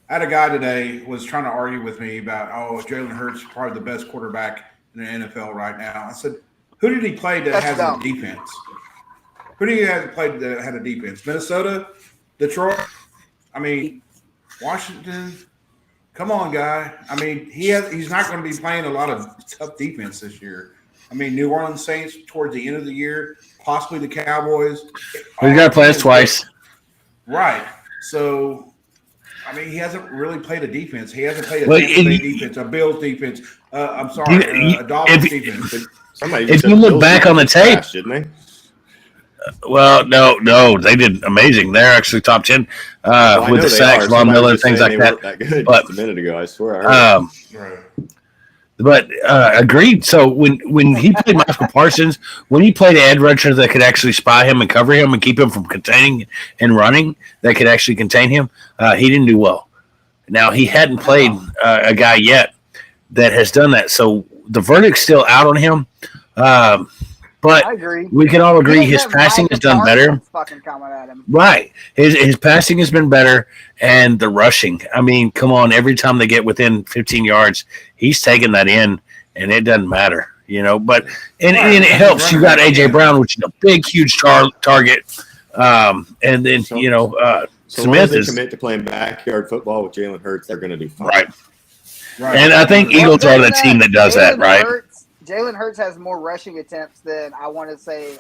had a guy today was trying to argue with me about, Jalen Hurts is probably the best quarterback in the NFL right now. I said, who did he play that That's has dumb. a defense? Who do you have played that had a defense? Minnesota, Detroit. I mean, Washington. Come on, guy. I mean, he's not going to be playing a lot of tough defense this year. I mean, New Orleans Saints towards the end of the year, possibly the Cowboys. We got to play us twice. Right. So, I mean, he hasn't really played a defense. He hasn't played a Well, Tampa Bay and- defense, a Bills defense. I'm sorry, a Dolphins defense. Somebody If just said you look Bills back on the defense tape- trash, didn't they? Well, no, they did amazing. They're actually top 10 Well, I with know the they sacks, are. Von Somebody Miller, was things saying like they that. weren't good But- just a minute ago. I swear I heard. Right. But agreed. So when he played Michael Parsons, when he played an edge rusher that could actually spy him and cover him and keep him from containing and running, that could actually contain him, he didn't do well. Now, he hadn't played a guy yet that has done that. So the verdict's still out on him. But I agree. we can all agree He his doesn't passing have has done Micah better. Parsons fucking coming at him. Right. His passing has been better, and the rushing. I mean, come on. Every time they get within 15 yards, he's taking that in, and it doesn't matter, But and it helps. You got A.J. Brown, which is a big, huge target. And then, So long as Smith they is commit to playing backyard football with Jalen Hurts, they're going to do fine. right. Right. And I think Eagles are the team that does that, right? Jalen Hurts has more rushing attempts than I want to say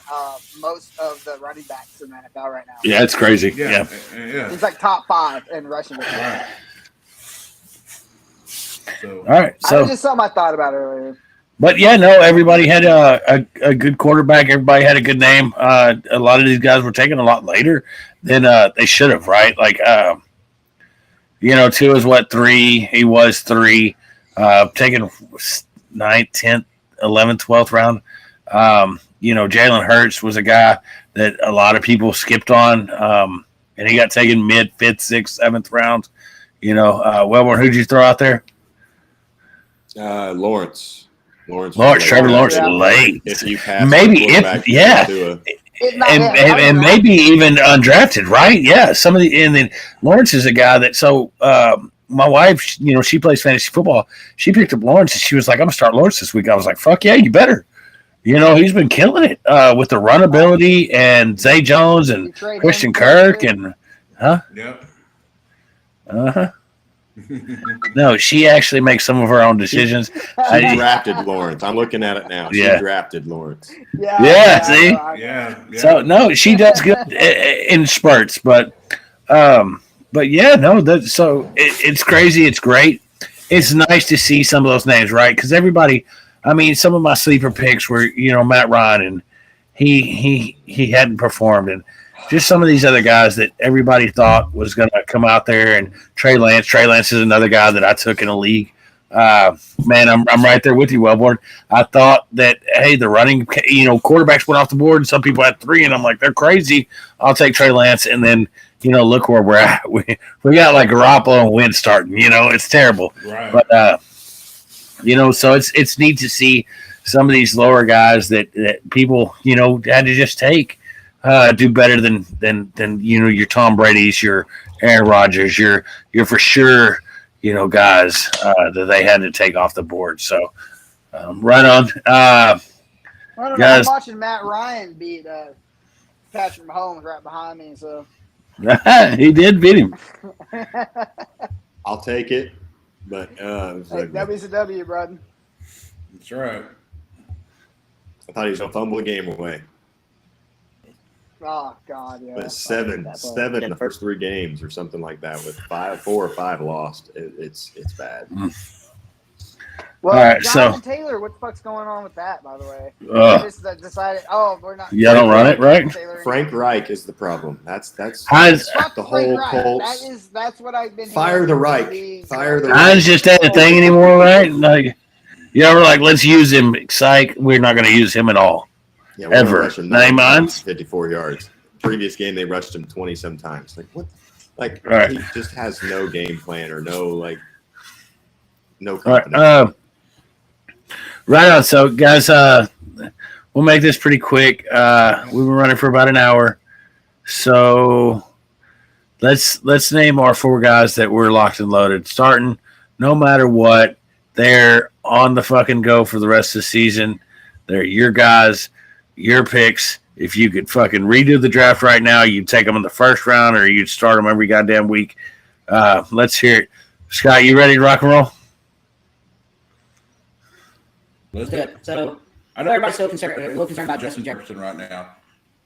most of the running backs in the NFL right now. Yeah, it's crazy. Yeah. Yeah. He's like top 5 in rushing attempts. Right. So, All right. I So, just something I thought about earlier. but yeah, no, everybody had a good quarterback. Everybody had a good name. A lot of these guys were taken a lot later than they should have, right? Like, Two is what, 3. He was 3. Taking 9th, 10th, 11th, 12th round. Jalen Hurts was a guy that a lot of people skipped on, and he got taken mid 5th, 6th, 7th rounds. Welborn, who'd you throw out there? Lawrence. Trevor Lawrence late. If you pass maybe and maybe even undrafted, right? Yeah, and then Lawrence is a guy that. So my wife, she plays fantasy football. She picked up Lawrence and she was like, "I'm gonna start Lawrence this week." I was like, "Fuck yeah, you better." He's been killing it with the run ability and Zay Jones and Christian Kirk and Yep. No, she actually makes some of her own decisions. She drafted Lawrence. I'm looking at it now. She drafted Lawrence. See? Yeah. So no, she does good in spurts, but yeah, no. It's crazy. It's great. It's nice to see some of those names, right? Because everybody. I mean, some of my sleeper picks were, Matt Ryan, and he hadn't performed, and just some of these other guys that everybody thought was going to come out there, and Trey Lance. Trey Lance is another guy that I took in a league. Man, I'm right there with you, Welborn. I thought that, hey, the running, quarterbacks went off the board, and some people had 3, and I'm like, they're crazy. I'll take Trey Lance, and then, look where we're at. We got like Garoppolo and Wentz starting. It's terrible. Right. But so it's neat to see some of these lower guys that people had to just take do better than your Tom Brady's, your Aaron Rodgers, your for sure guys that they had to take off the board. So right on, I don't know. guys. I'm watching Matt Ryan beat Patrick Mahomes right behind me, so He did beat him. I'll take it. But W's a W, brother. That's right. I thought he was gonna fumble the game away. Oh God, yeah. But seven in the first 3 games or something like that, with 4 or 5 lost. It's bad. Well, all right, Jonathan Taylor, what the fuck's going on with that? By the way, I just decided. Oh, we're not. Yeah, don't run it, right? Frank Reich is the problem. That's Hines, the whole Colts. That's what I've been. Fire the Reich. Fire the Reich. Hines just ain't a thing anymore, right? Like, we're like, let's use him. Psych, we're not going to use him at all. Yeah, ever. 9 months, 54 yards. Previous game, they rushed him 20-some times. Like what? Like right. He just has no game plan or no confidence. Right. Right on. So, guys, we'll make this pretty quick. We've been running for about an hour, so let's name our 4 guys that we're locked and loaded. Starting, no matter what, they're on the fucking go for the rest of the season. They're your guys, your picks. If you could fucking redo the draft right now, you'd take them in the first round, or you'd start them every goddamn week. Let's hear it. Scott, you ready to rock and roll? Let's Good. So, I know everybody's still a little concerned about Justin Jefferson right now.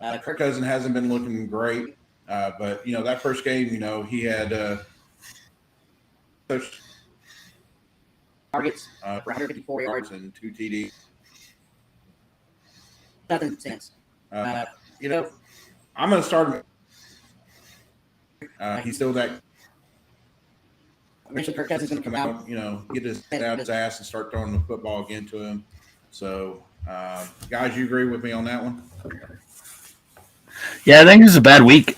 Kirk Kirk Cousins hasn't been looking great, but that first game, he had targets for 154 yards. and 2 TD. Nothing sense. I'm going to start him. He's still that. Eventually, Kirk Cousins is going to come out. Get his head out his ass and start throwing the football again to him. So, guys, you agree with me on that one? Yeah, I think this is a bad week.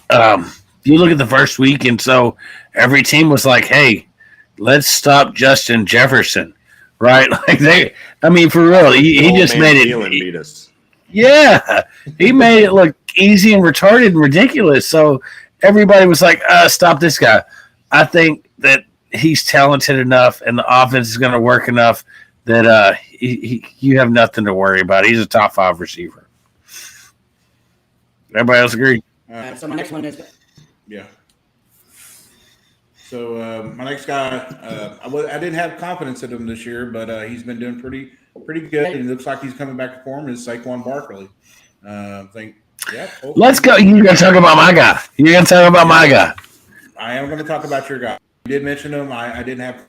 You look at the first week, and so every team was like, hey, let's stop Justin Jefferson, right? Like for real, he just made it. Beat us. Yeah, he made it look easy and retarded and ridiculous. So everybody was like, stop this guy. I think that he's talented enough and the offense is going to work enough that you have nothing to worry about. He's a top 5 receiver. Everybody else agree? So my next one is Yeah. So my next guy, I didn't have confidence in him this year, but he's been doing pretty good, and it looks like he's coming back to form. Is Saquon Barkley? Let's go. You're gonna talk about my guy. I am going to talk about your guy. You did mention him. I didn't have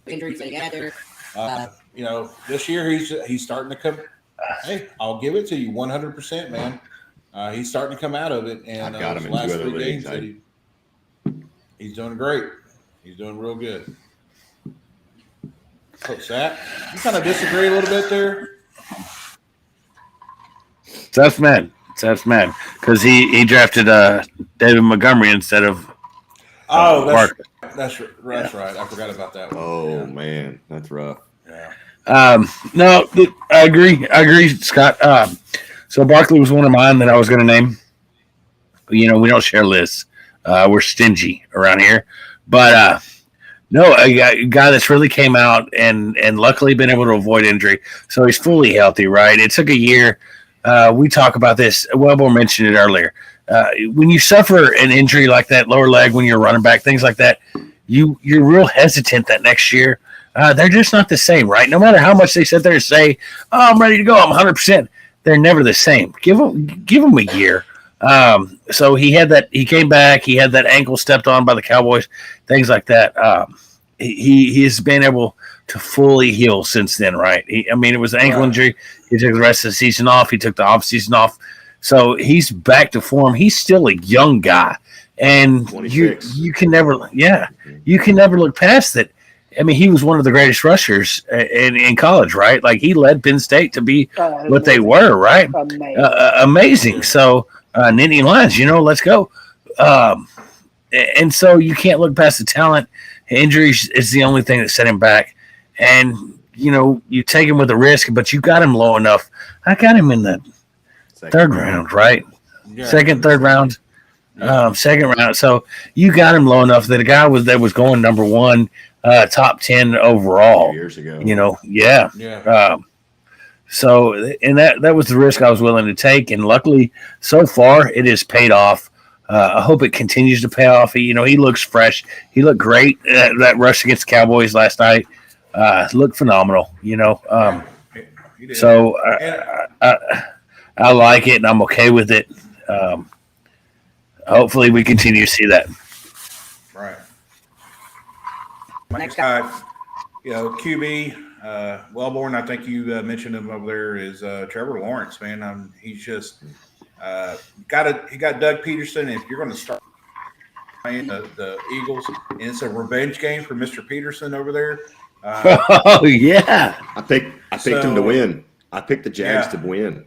injuries that he had there. This year he's starting to come. Hey, I'll give it to you 100%, man. He's starting to come out of it, and I've got him in last 2 other 3 games leagues. He's doing great. He's doing real good. So, Sapp, you kind of disagree a little bit there. Tough man. Because he drafted David Montgomery instead of Oh, Barkley. that's right. I forgot about that one. Oh Yeah. man, that's rough. Yeah. No, I agree, Scott. So Barkley was one of mine that I was going to name. You know, we don't share lists. We're stingy around here, but no, a guy that's really came out and luckily been able to avoid injury, so he's fully healthy. Right? It took a year. We talk about this. Welborn mentioned it earlier. When you suffer an injury like that, lower leg, when you're running back, things like that, you're real hesitant that next year. They're just not the same, right? No matter how much they sit there and say, "Oh, I'm ready to go. I'm 100%." They're never the same. Give them a year. So he had that. He came back. He had that ankle stepped on by the Cowboys, things like that. He has been able to fully heal since then, right? It was an ankle injury. He took the rest of the season off. He took the off season off. So he's back to form. He's still a young guy, and you can never look past that. I mean, he was one of the greatest rushers in college, right? Like he led Penn State to be what they were, right? Amazing. So Nittany Lions, let's go. And so you can't look past the talent. Injuries is the only thing that set him back. And, you take him with a risk, but you got him low enough. I got him in the third round, right? Yeah. Third round. Second round. So you got him low enough that a guy that was going number one, top 10 overall. 2 years ago. Yeah. So, and that was the risk I was willing to take. And luckily, so far, it has paid off. I hope it continues to pay off. He looks fresh. He looked great. That rush against the Cowboys last night looked phenomenal. So I like it, and I'm okay with it. Hopefully, we continue to see that. Right. Next guy. QB, Welborn, I think you mentioned him over there, is Trevor Lawrence, man. He's just he got Doug Peterson. If you're going to start playing the Eagles, and it's a revenge game for Mr. Peterson over there. Oh, yeah. I picked him to win. I picked the Jags to win.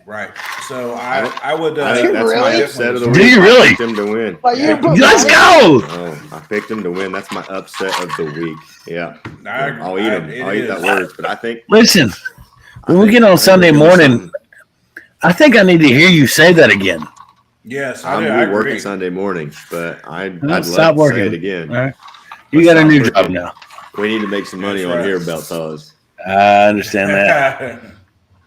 Right. So I would. I think that's my upset of the week. Do you really? I picked him to win. Let's go. Oh, I picked him to win. That's my upset of the week. Yeah. I'll eat him. I'll eat that words. But I think. Listen, when we get on Sunday morning, I think I need to hear you say that again. Yes, I'm working Sunday morning, but I'd love stop to working. say it again. All right. You got a new job now. We need to make some money on here, Beltaz. I understand that.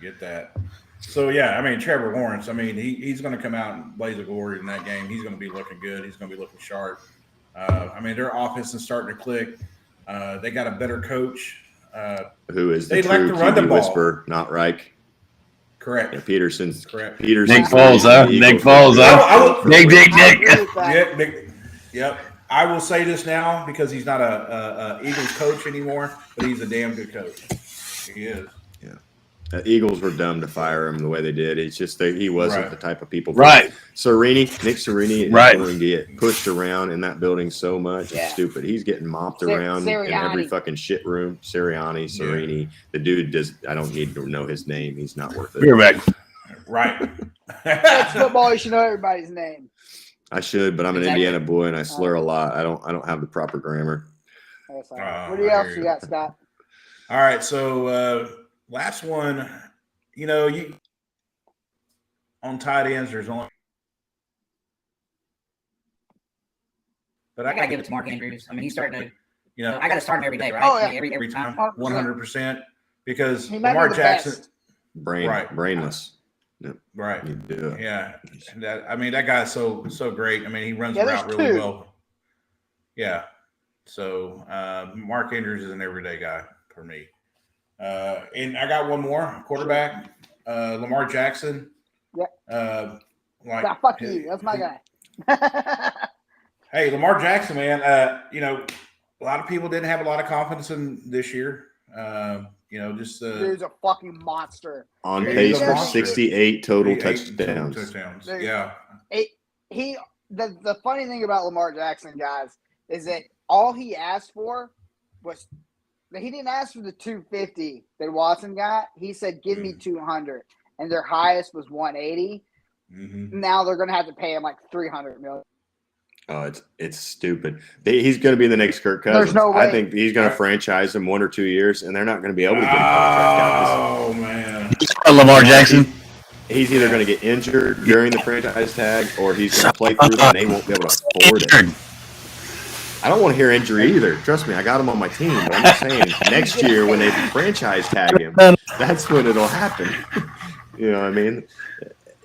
Get that. So, Trevor Lawrence, he's going to come out and blaze a glory in that game. He's going to be looking good. He's going to be looking sharp. Their offense is starting to click. They got a better coach. Who is the they like true to run the QB ball. Whisperer, not Reich. Correct. Yeah, Peterson's correct. Peterson. Nick Foles, huh? Nick Foles, huh? Nick. Yeah, Nick. Yep. I will say this now because he's not a Eagles coach anymore, but he's a damn good coach. He is. Yeah. The Eagles were dumb to fire him the way they did. It's just that he wasn't the type of people. Right. Nick Sirianni is going to get pushed around in that building so much. It's stupid. He's getting mopped around in every fucking shit room. Sirianni. The dude does. I don't need to know his name. He's not worth it. You're back. Right. That's football. You should know everybody's name. I should, but I'm an Indiana boy and I slur a lot. I don't have the proper grammar. That's all right. What else you got, Scott? All right, so last one, you on tight ends, there's only. But I gotta give it to Mark Andrews. He's starting to. I gotta start him every day, right? Oh, yeah. Every time. 100%, because He might Lamar be the Jackson, best. Brainless. Yep. right? Yeah. Yeah, and that guy's so great. He runs the route there's really two. well. Yeah, so Mark Andrews is an everyday guy for me. And I got one more quarterback, Lamar Jackson. Yep. Fuck you. That's my guy. Hey, Lamar Jackson, man. A lot of people didn't have a lot of confidence in this year. Dude's a fucking monster. On pace for 68 total touchdowns. Dude, Yeah. the funny thing about Lamar Jackson, guys, is that all he asked for was he didn't ask for the 250 that Watson got. He said, "Give me 200," and their highest was 180. Mm-hmm. Now they're going to have to pay him like 300 million. Oh, it's stupid. He's going to be the next Kirk Cousins. There's no way. I think he's going to franchise him 1 or 2 years, and they're not going to be able to get a contract out. Oh man, Lamar Jackson. He's either going to get injured during the franchise tag, or he's going to play through it, and they won't be able to afford it. I don't want to hear injury either. Trust me, I got him on my team. But I'm just saying, next year when they franchise tag him, that's when it'll happen. You know what I mean?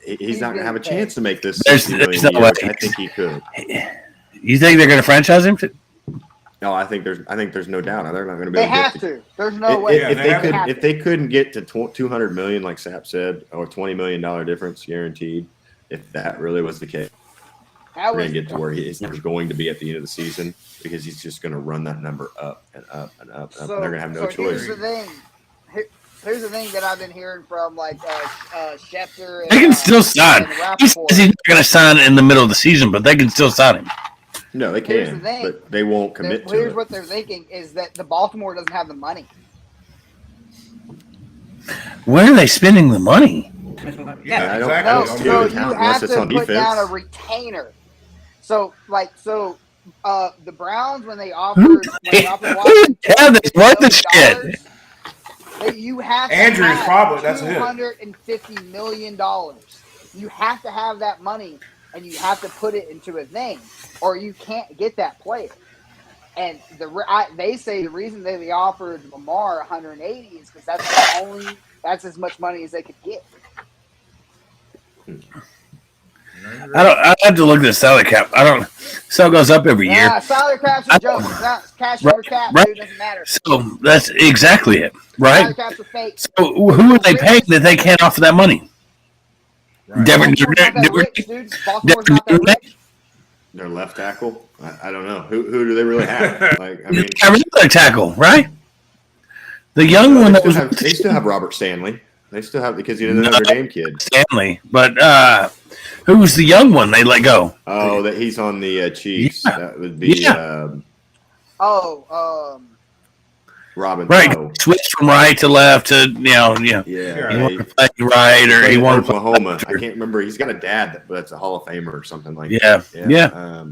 He's not going to have a chance to make this $60 million no years. I think he could. You think they're going to franchise him? No, I think there's no doubt. They're not going to be. They able to have to. There's no way. If they couldn't get to $200 million, like Sapp said, or $20 million difference guaranteed, if that really was the case, we're going to get to where he's going to be at the end of the season, because he's just going to run that number up and up and up. And they're going to have no choice. Here's the thing that I've been hearing from Schefter. They can still sign. He says he's not going to sign in the middle of the season, but they can still sign him. No, they can, but they won't commit to it. Here's what they're thinking is that the Baltimore doesn't have the money. Where are they spending the money? Yeah, I don't exactly. So you unless have it's to on put defense. down a retainer. So the Browns when they offered Watson What the shit? You have to Andrews have probably, that's it. $250 million. You have to have that money, and you have to put it into a thing, or you can't get that player. And they say the reason they offered Lamar 180 is because that's as much money as they could get. I have to look at the salary cap. So it goes up every year. Yeah, salary cap's a joke. It's not cash over cap, dude. Doesn't matter. So that's exactly it, right? Salary cap's a fake. So who are they paying that they can't offer that money? Right. Baltimore's not that rich, dude. Baltimore's not that rich. Their left tackle. I don't know who do they really have. Like, I mean, Another tackle, right? The young one that was they still have Robert Stanley. They still have, because he's another Notre Dame kid. Stanley, but who's the young one they let go? Oh, that he's on the Chiefs. Yeah. That would be Robin. Right, Poe. switched from right to left to Yeah, he wanted to play right or he wanted to Oklahoma. I can't remember. He's got a dad that's a Hall of Famer or something like that. Yeah.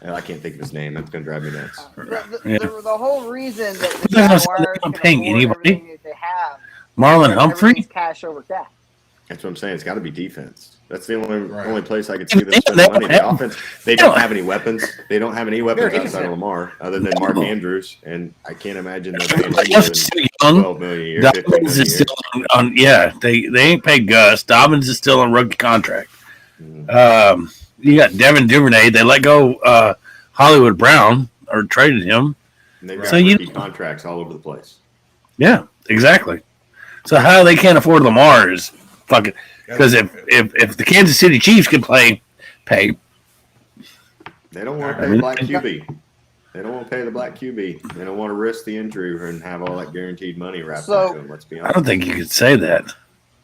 I can't think of his name. That's gonna drive me nuts. The whole reason that the They're Jaguars not can paying afford anybody. everything that they have, Marlon Humphrey. everything's cash over cap. That's what I'm saying. It's got to be defense. That's the only Right. only place I could see them They spending money. don't The have- offense. They don't have any weapons. They don't have any weapons They're outside of innocent. Lamar, other than Mark Andrews, and I can't imagine they're paying him more Gus than is still young. $12 million a year, $15 Dobbins million a is year. still on. Yeah, they ain't paid Gus. Dobbins is still on rookie contract. Mhm. You got Devin Duvernay. They let go Hollywood Brown or traded him. And they've got So you- rookie contracts all over the place. Yeah, exactly. So how they can't afford Lamar is fucking because if the Kansas City Chiefs can pay, They don't want to pay the black QB. They don't want to pay the black QB. They don't want to risk the injury and have all that guaranteed money wrapped into them. Let's be I honest. don't think you could say that.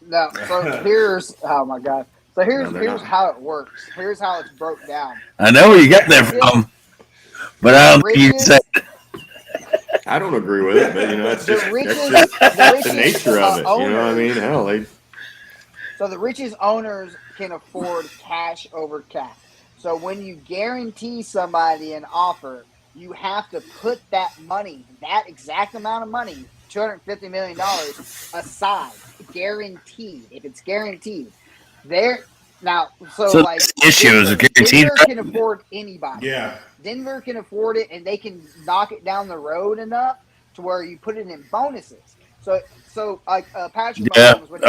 No, so here's oh my god. So No, they're here's not. how it works. Here's how it's broke down. I know where you got that from, but I don't think you can say it. I don't agree with it, but that's The just richest- that's the the nature of it. richest, You know what I mean? Hell, So the richest owners can afford cash over cap. So when you guarantee somebody an offer, you have to put that money, that exact amount of money, $250 million aside, guaranteed. If it's guaranteed, So like the issue is guaranteed, Denver right? can afford anybody. Yeah. Denver can afford it, and they can knock it down the road enough to where you put it in bonuses. So like Patrick Yeah, Mahomes, when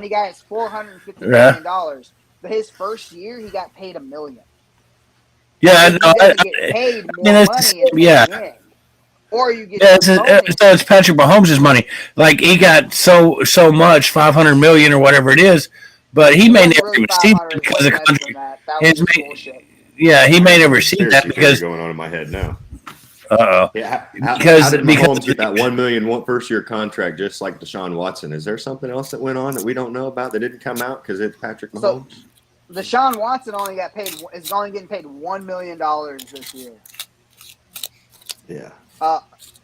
he got his $450 million, his first year he got paid $1 million. Yeah, He no, doesn't get paid more it's money the at same, the yeah. end. Or you get So it's Patrick Mahomes' money. Like he got so much, $500 million or whatever it is, but he may never even see that because the country. He may never see that because going on in my head now. because How did Mahomes get that $1 million first-year contract just like Deshaun Watson? Is there something else that went on that we don't know about that didn't come out because it's Patrick Mahomes? Deshaun Watson is only getting paid $1 million this year. Yeah.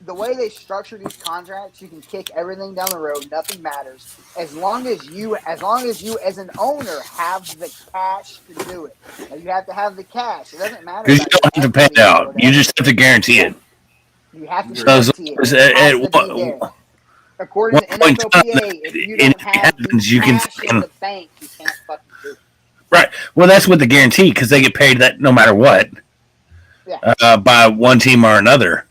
The way they structure these contracts, you can kick everything down the road. Nothing matters as long as you as an owner have the cash to do it. Now, you have to have the cash. It doesn't matter. Because you don't have to pay it out. You just have to guarantee it. You have to So guarantee it. It has to be there. According to point in time, NFLPA, if you don't have the cash in the bank, you can't fucking do it. Right. Well, that's what the guarantee, because they get paid that no matter what. Yeah. By one team or another.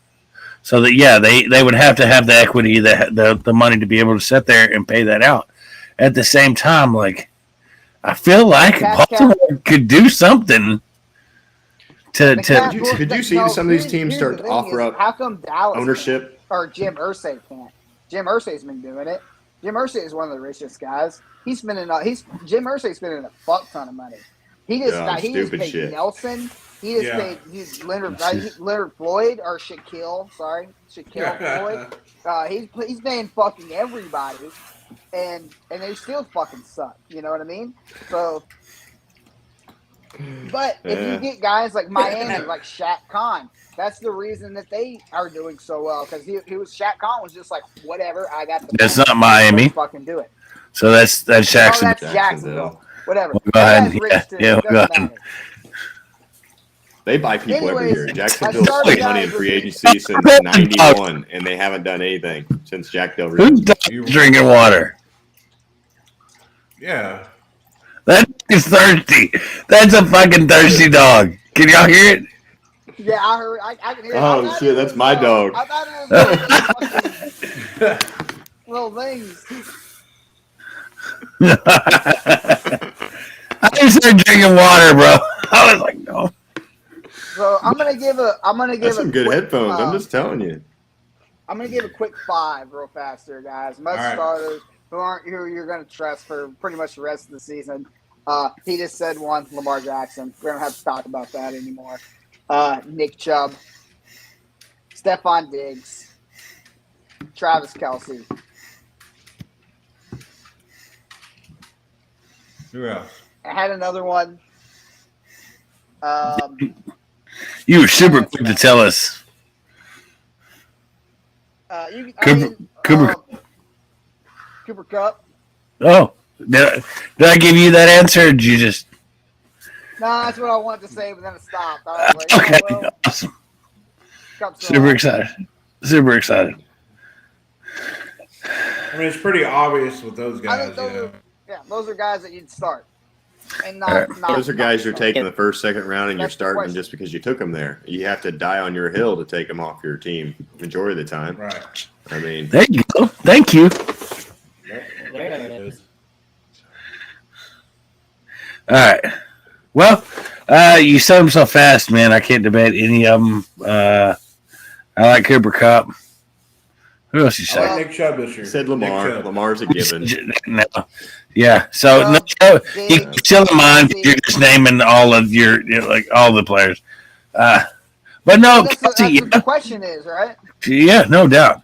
So that they would have to have the equity, the money to be able to sit there and pay that out. At the same time, like, I feel like Baltimore could do something to. Could you see some of these teams start to offer up how come Dallas ownership? Or Jim Irsay can't? Jim Irsay's been doing it. Jim Irsay is one of the richest guys. Jim Irsay's spending a fuck ton of money. He just paid shit. Nelson. He just paid Leonard Floyd or Shaquille Floyd. He's paying fucking everybody, and they still fucking suck. You know what I mean? So, but if you get guys like Miami, like Shaq Khan, that's the reason that they are doing so well, because Shaq Khan was just like, whatever, I got the. That's not Miami. Let's fucking do it. So that's Jacksonville. That's Jacksonville. Whatever. Well, go ahead. Yeah, go ahead. They buy people every year. Jacksonville spent money in free agency since Oh. '91, and they haven't done anything since Jack Del Rio. Who's drinking water? Yeah. That is thirsty. That's a fucking thirsty dog. Can y'all hear it? Yeah, I heard. I can hear it. Oh shit, that's my dog. I thought it was little things. I just started drinking water, bro. I was like, no. So I'm gonna give That's some good quick, headphones. I'm just telling you. I'm gonna give a quick 5 real fast here, guys. Most starters who you're gonna trust for pretty much the rest of the season. He just said one, Lamar Jackson. We don't have to talk about that anymore. Nick Chubb, Stephon Diggs, Travis Kelce. Who else? I had another one. You were super quick to tell us. Cooper Kupp. Oh, did I give you that answer, or did you just? No, that's what I wanted to say, but then it stopped. I was like, Okay, oh, well, awesome. Kupp's Super alive. excited. Super excited. I mean, it's pretty obvious with those I guys. think those are guys that you'd start. And not Those are guys you're taking the the first, second round, and you're That's the starting them question. just because you took them there. You have to die on your hill to take them off your team majority of the time. Right. I mean, There you go. Thank you. There it is. All right. Well, you said them so fast, man. I can't debate any of them. I like Cooper Kupp. Who else you I say? like Nick Chubb this year. you said Nick Lamar. Chubb. Lamar's a given. No. Yeah. So Well, no, Diggs, you can still in mind. You're just naming all of like all the players. But no, That's Kelsey. what the question is, right? Yeah, no doubt.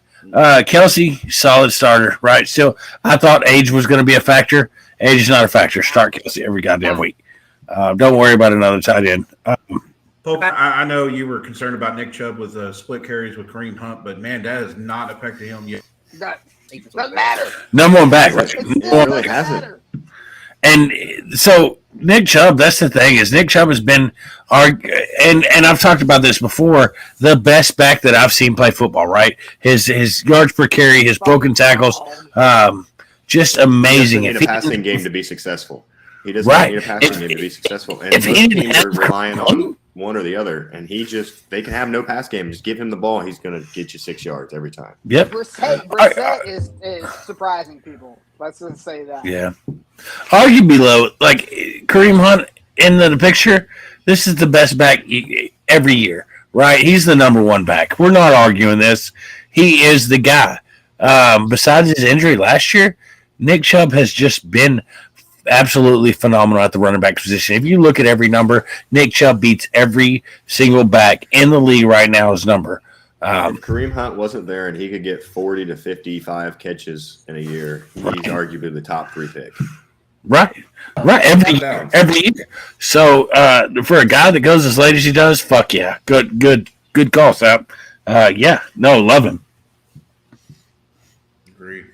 Kelsey, solid starter, right? Still, I thought age was going to be a factor. Age is not a factor. Start Kelsey every goddamn week. Don't worry about another tight end. Polk, I know you were concerned about Nick Chubb with split carries with Kareem Hunt, but man, that has not affected him yet. That doesn't matter. Number one back, right? It It still really doesn't hasn't. matter. And so Nick Chubb, that's the thing, is Nick Chubb has been and I've talked about this before, the best back that I've seen play football, right? His yards per carry, his broken tackles, just amazing. He doesn't need a passing game to be successful. He doesn't Right. need a passing game to be successful. And if he most didn't teams have are relying on one or the other, and they can have no pass game. Just give him the ball. He's going to get you 6 yards every time. Yep. Brissett is surprising people. Let's just say that. Yeah. Arguably, low, like Kareem Hunt in the picture, this is the best back every year, right? He's the number one back. We're not arguing this. He is the guy. Besides his injury last year, Nick Chubb has just been absolutely phenomenal at the running back position. If you look at every number, Nick Chubb beats every single back in the league right now. His number. If Kareem Hunt wasn't there and he could get 40 to 55 catches in a year, he's arguably the top 3 pick. Right. Every year. So for a guy that goes as late as he does, fuck yeah. Good call, Sap. Love him. Agreed.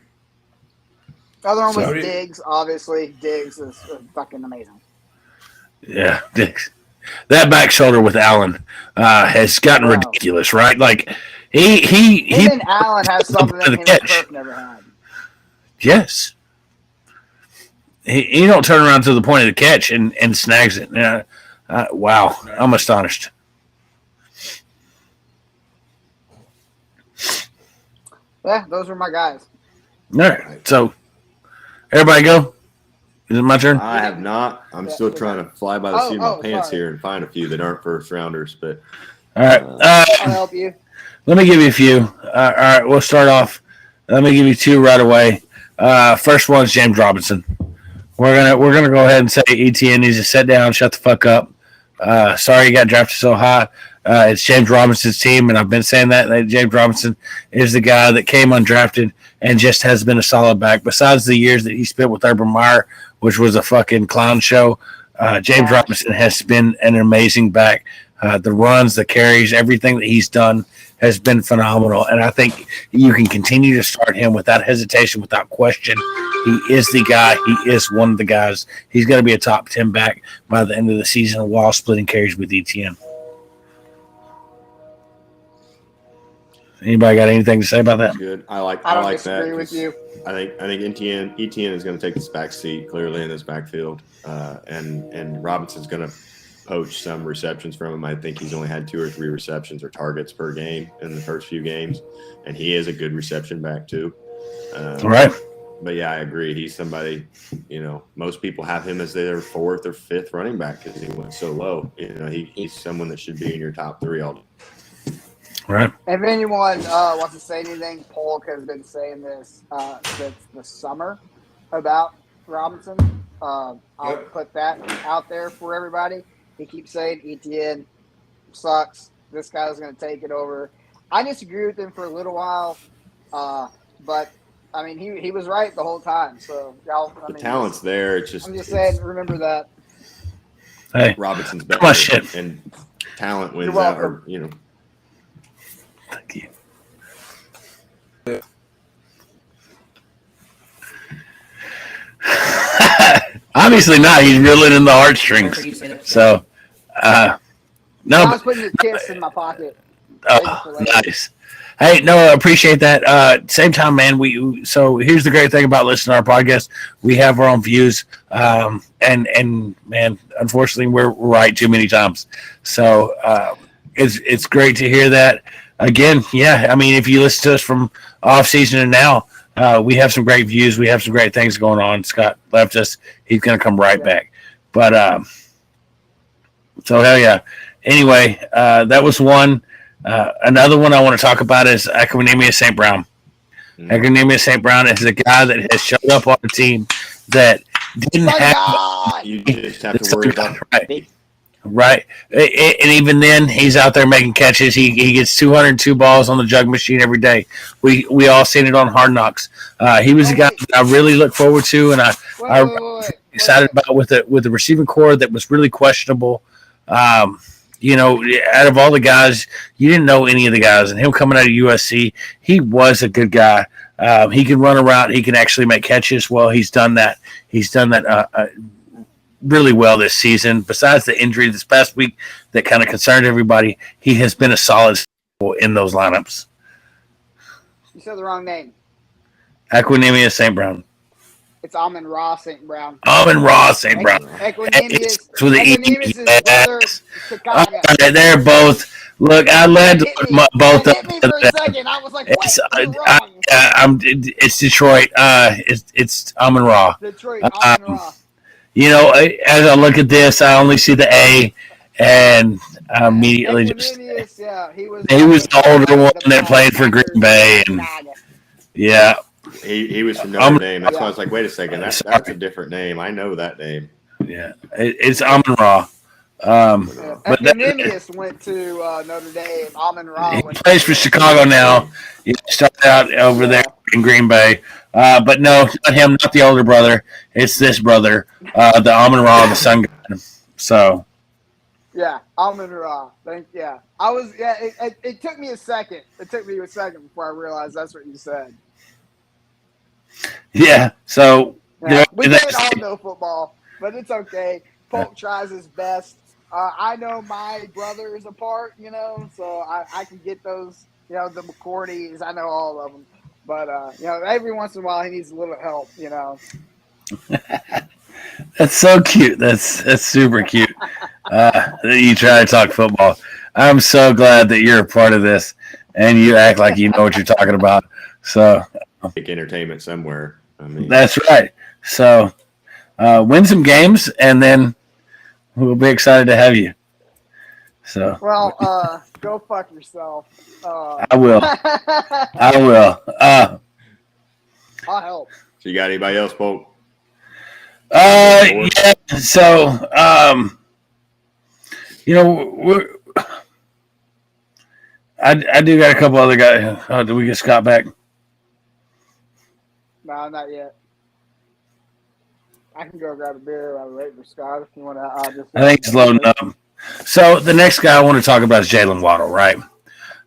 Other one So- was Diggs. Obviously, Diggs is fucking amazing. Yeah, Diggs. That back shoulder with Allen has gotten ridiculous, right? Like he Even Allen has something that Henry catch. Kirk never had. Yes. He don't turn around to the point of the catch and snags it. Wow, I'm astonished. Yeah, those were my guys. All right, so everybody go. Is it my turn? I have not. I'm still trying to fly by the seat of my pants here and find a few that aren't first rounders. But all right, I'll help you. let me give you a few. All right, we'll start off. Let me give you two right away. First one is James Robinson. We're gonna go ahead and say ETN needs to sit down, shut the fuck up. Sorry you got drafted so high. It's James Robinson's team, and I've been saying that James Robinson is the guy that came undrafted and just has been a solid back. Besides the years that he spent with Urban Meyer, which was a fucking clown show, James Robinson has been an amazing back. The runs, the carries, everything that he's done has been phenomenal. And I think you can continue to start him without hesitation, without question. He is the guy. He is one of the guys. He's going to be a top 10 back by the end of the season while splitting carries with ETN. Anybody got anything to say about that? good. I like don't that. disagree with you. I think ETN is going to take this back seat clearly in this backfield, and Robinson's going to poach some receptions from him. I think he's only had 2 or 3 receptions or targets per game in the first few games, and he is a good reception back too. All right. But yeah, I agree. He's somebody, most people have him as their 4th or 5th running back because he went so low. He's someone that should be in your top 3 all day. Right. If anyone wants to say anything, Polk has been saying this since the summer about Robinson. I'll put that out there for everybody. He keeps saying ETN sucks. This guy's going to take it over. I disagree with him for a little while, but I mean he was right the whole time. So y'all, The talent's there. It's just I'm just saying, remember that. Hey, Robinson's my better, shit. and talent wins You're out. welcome. Thank you. Obviously not. He's reeling in the heartstrings. So, I no. was putting your kiss in my pocket. Nice. Hey, no, I appreciate that. Same time, man. So here's the great thing about listening to our podcast: we have our own views, and man, unfortunately, we're right too many times. So it's great to hear that. Again, yeah. I mean, if you listen to us from off season and now, we have some great views. We have some great things going on. Scott left us. He's going to come right back. But so hell yeah. Anyway, that was one. Another one I want to talk about is Equinemius St. Brown. Equinemius St. Brown is a guy that has showed up on the team that didn't have. You just have to worry about Right. And even then, he's out there making catches. He gets 202 balls on the jug machine every day. We all seen it on Hard Knocks. He was a guy that I really look forward to, and I'm excited about with the receiving core that was really questionable. Out of all the guys, you didn't know any of the guys, and him coming out of USC, he was a good guy. He can run around. He can actually make catches. Well, he's done that. He's done that really well this season. Besides the injury this past week that kind of concerned everybody, he has been a solid in those lineups. You said the wrong name. Equinemius St. Brown. It's Amon-Ra St. Brown. Amon-Ra St. Brown. Equinemius With the is brother Chicago. They're both. Look, I led both of them. Hit me for a second. I was like, what? It's Detroit. It's Amon-Ra. Detroit, Amon-Ra. As I look at this, I only see the A, and I immediately just. Yeah, he was the older one that played for Green Bay, and yeah. He was from Notre Dame. That's why I was like, wait a second, that's a different name. I know that name. Yeah, it's Amon-Ra. But Equinemius went to Notre Dame. Amon-Ra he plays for Chicago now. He started out over there in Green Bay. But no, not him, not the older brother. It's this brother, the Amon Ra, the sun god. So Yeah, Amon Ra. Yeah, I was. Yeah, it took me a second. It took me a second before I realized that's what you said. yeah, so Yeah, we can't all know football, but it's okay. Polk tries his best. I know my brothers apart, so I can get those, the McCourties. I know all of them. But, every once in a while he needs a little help, That's so cute. That's super cute. That you try to talk football. I'm so glad that you're a part of this, and you act like you know what you're talking about. So, entertainment somewhere. I mean, that's right. So, win some games, and then we'll be excited to have you. So, well, go fuck yourself. I will. I will. I'll help. So you got anybody else, Polk? Yeah. So, I do got a couple other guys. Did we get Scott back? No, not yet. I can go grab a beer while we're waiting for Scott if you want to. I think he's loading up. So the next guy I want to talk about is Jalen Waddle, right?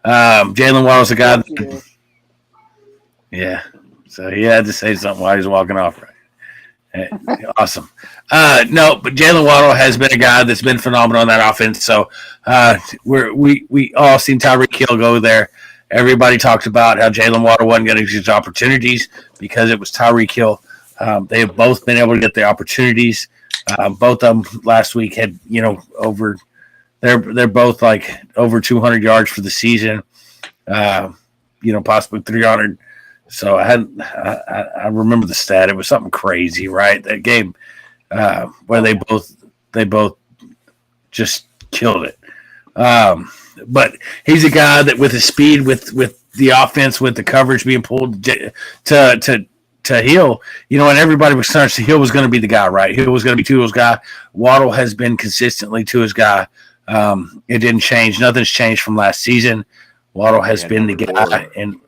Jalen Waddle's the guy. Yeah. So he had to say something while he was walking off, right? Awesome. No, but Jalen Waddle has been a guy that's been phenomenal in that offense. So we all seen Tyreek Hill go there. Everybody talked about how Jalen Waddle wasn't going to get his opportunities because it was Tyreek Hill. They have both been able to get the opportunities. Both of them last week had, over. They're both like over 200 yards for the season. Possibly 300. So I remember the stat. It was something crazy, right? That game where they both just killed it. But he's a guy that with his speed, with the offense, with the coverage being pulled to Hill, and everybody was concerned Hill was going to be the guy, right? Hill was going to be Tua's guy. Waddle has been consistently Tua's guy. It didn't change. Nothing's changed from last season. Waddle has been the guy, and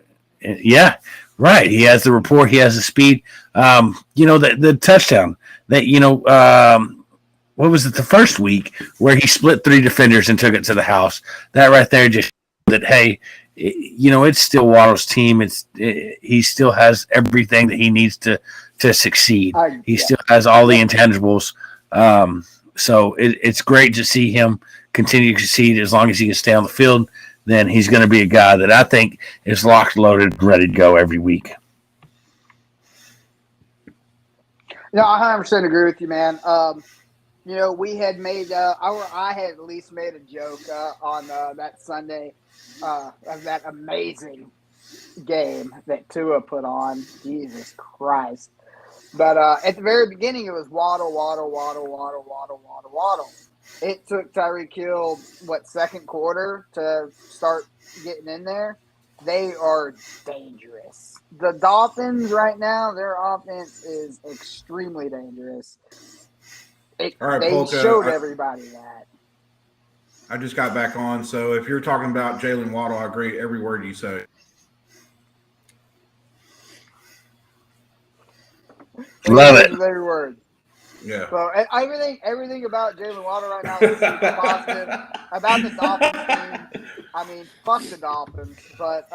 yeah, right. He has the rapport. He has the speed. The touchdown that what was it the first week where he split 3 defenders and took it to the house? That right there just that hey, it's still Waddle's team. He still has everything that he needs to succeed. He still has all the intangibles. So it's great to see him continue to succeed. As long as he can stay on the field, then he's going to be a guy that I think is locked, loaded, ready to go every week. I 100% agree with you, man. We had made I had at least made a joke on that Sunday of that amazing game that Tua put on. Jesus Christ. But at the very beginning, it was Waddle. It took Tyreek Hill, second quarter to start getting in there. They are dangerous. The Dolphins right now, their offense is extremely dangerous. All right, they Polka, showed everybody that. I just got back on. So if you're talking about Jalen Waddle, I agree every word you say. Love it. Every word. Yeah. So everything about Jalen Waddle right now is super positive. About the Dolphins team, I mean, fuck the Dolphins, but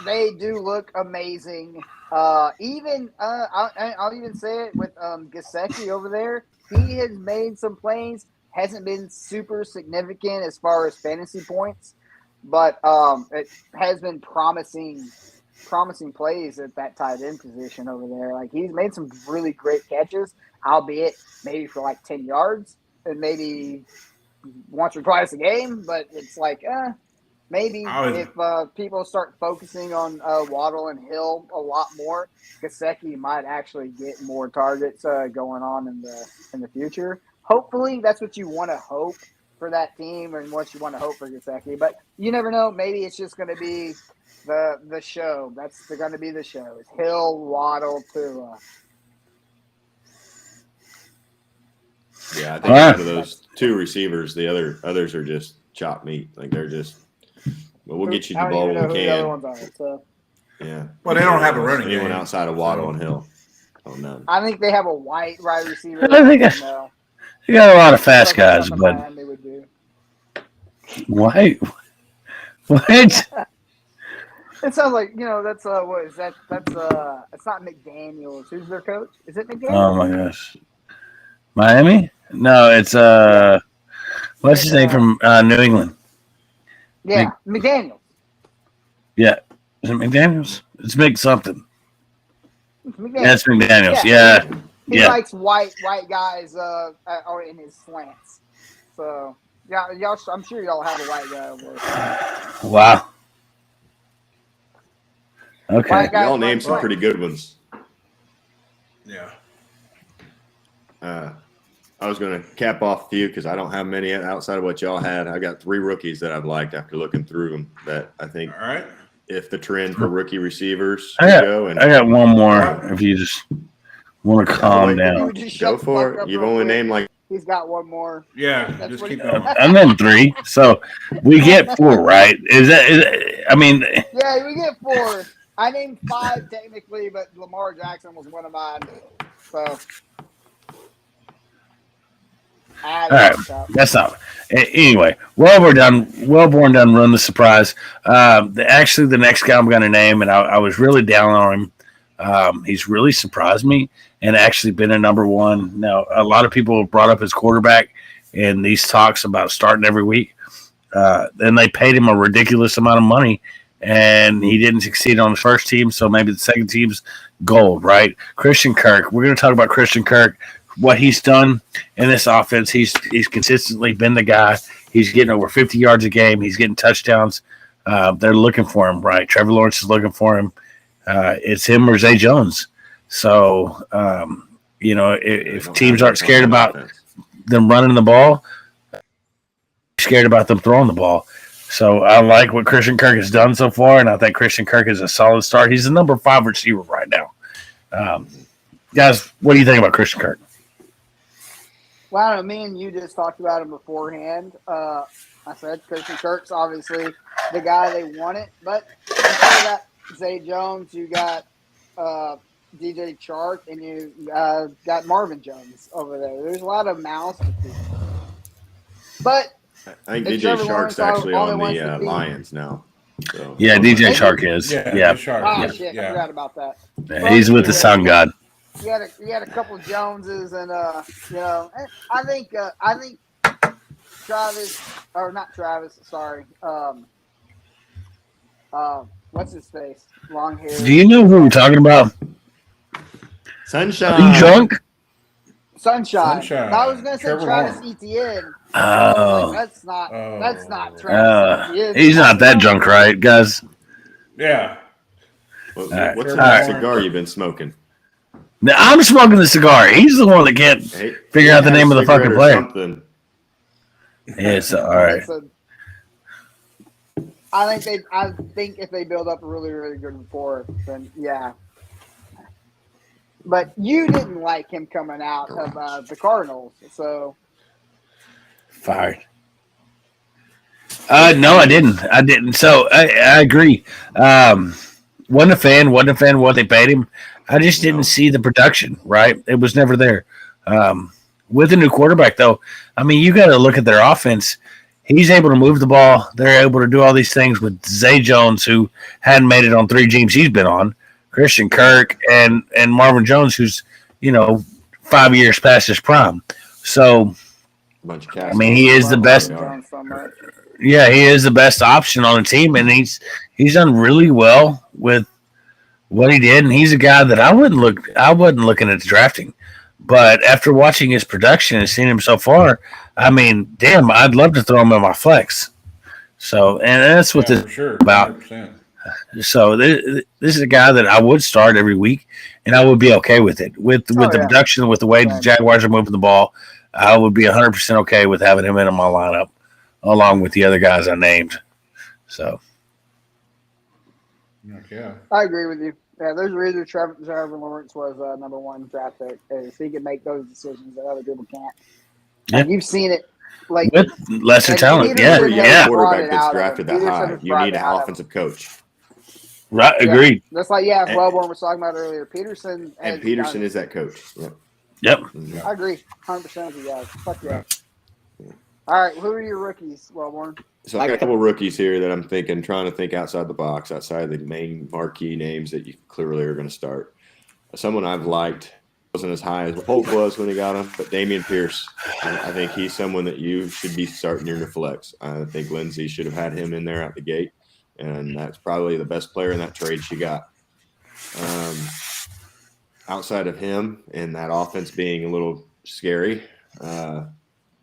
they do look amazing. I'll even say it with Gesicki over there. He has made some plays. Hasn't been super significant as far as fantasy points, but it has been promising plays at that tight end position over there. Like, he's made some really great catches, albeit maybe for like 10 yards and maybe once or twice a game. But it's like, maybe if people start focusing on Waddle and Hill a lot more, Gesicki might actually get more targets going on in the future. Hopefully, that's what you want to hope for that team and what you want to hope for Gesicki. But you never know. Maybe it's just going to be the show. That's going to be the show. It's Hill, Waddle, Tua. Yeah, I think out of those 2 receivers, the others are just chopped meat. Like, they're just. Well, we'll get you the ball when we can. Yeah. Well, they don't have a running Anyone game. outside of Waddle and Hill? Oh, none. I think they have a white wide receiver. I think no. You got a lot of fast Something guys, something but Miami would do. what? What? It sounds like that's what is that? That's it's not McDaniels. Who's their coach? Is it McDaniels? Oh my gosh, Miami? No, it's what's his name from New England? Yeah, McDaniels. Yeah, is it McDaniels? It's Mick something. It's McDaniels. Yeah, it's McDaniels. Yeah. He Yeah. likes white guys or in his slants. So yeah, y'all. I'm sure y'all have a white guy over there. Wow. Okay. White guys Y'all named some run pretty good ones. Yeah. I was going to cap off a few because I don't have many outside of what y'all had. I got 3 rookies that I've liked after looking through them that I think All right. if the trend for rookie receivers I go and got one more if you just want to calm wait. down. You just go shut the for fuck it. up You've real only quick. named like He's got one more. Yeah. That's Just what keep he- going. I'm in 3, so we get 4, right? I mean, Yeah, we get 4. I named 5 technically, but Lamar Jackson was one of mine. So. all right, that's not. Anyway, Welborn done run the surprise. Actually, the next guy I'm going to name, and I was really down on him. He's really surprised me and actually been a number 1. Now, a lot of people have brought up his quarterback in these talks about starting every week. Then they paid him a ridiculous amount of money, and he didn't succeed on the first team, so maybe the second team's gold, right? Christian Kirk. We're going to talk about Christian Kirk. What he's done in this offense, he's consistently been the guy. He's getting over 50 yards a game. He's getting touchdowns. They're looking for him, right? Trevor Lawrence is looking for him. It's him or Zay Jones. So, if teams aren't scared about them running the ball, scared about them throwing the ball. So I like what Christian Kirk has done so far, and I think Christian Kirk is a solid start. He's the number 5 receiver right now. Guys, what do you think about Christian Kirk? Well, I don't know, me and you just talked about him beforehand. I said Christian Kirk's obviously the guy they wanted, but you got Zay Jones, you got DJ Chark, and you got Marvin Jones over there. There's a lot of mouths to feed. But I think If DJ Trevor Shark's Lawrence actually only on wants the to be- Lions now. So. Yeah, DJ Chark is. Yeah. Shark. shit, I Yeah. forgot about that. Yeah, he's with the Sun God. You had a couple Joneses, and I think Travis, or not Travis, sorry. What's his face? Long hair. Do you know who we're talking about? Sunshine. Are you drunk? Sunshine. Sunshine. I was gonna say Trevor Travis Lawrence. Etienne. Oh. That's not Travis Etienne. He's not that drunk, right, guys? Yeah. What's All right. that All right. cigar you've been smoking? Now, I'm smoking the cigar. He's the one that can't Hey, figure out the have name a of the fucking cigarette or player. something. It's all right. I think if they build up a really, really good rapport, then yeah. But you didn't like him coming out of the Cardinals, so Fired. No, I didn't. So I agree. Wasn't a fan of what they paid him. I just didn't see the production, right? It was never there. With a new quarterback, though, I mean, you got to look at their offense. He's able to move the ball. They're able to do all these things with Zay Jones, who hadn't made it on 3 teams he's been on, Christian Kirk, and Marvin Jones, who's, 5 years past his prime. So, Bunch of I mean, he is the best. Yeah, he is the best option on the team, and he's done really well with what he did. And he's a guy that I wasn't looking at drafting, but after watching his production and seeing him so far, I mean, damn, I'd love to throw him in my flex. So, and that's what this for sure. about. 100%. So this is a guy that I would start every week, and I would be okay with it. With the production, with the way the Jaguars are moving the ball, I would be 100% okay with having him in my lineup, along with the other guys I named. So, Yeah. I agree with you. Yeah, there's a reason Trevor Lawrence was number 1 draft pick. Is he can make those decisions that other people can't. Yeah. And you've seen it, like with lesser talent, even yeah, if Every they young yeah. brought quarterback it that's out of drafted him, that either high, sort of you brought need it an out of offensive coach. Right, agreed. That's like Welborn was talking about earlier. Peterson is that coach. Yep. I agree, 100% with you guys. Fuck yeah. All right, who are your rookies, Welborn? So I got a couple rookies here that I'm trying to think outside the box, outside of the main marquee names that you clearly are going to start. Someone I've liked wasn't as high as Polk was when he got him, but Damian Pierce. I think he's someone that you should be starting in your flex. I think Lindsay should have had him in there out the gate, and that's probably the best player in that trade she got. Outside of him and that offense being a little scary,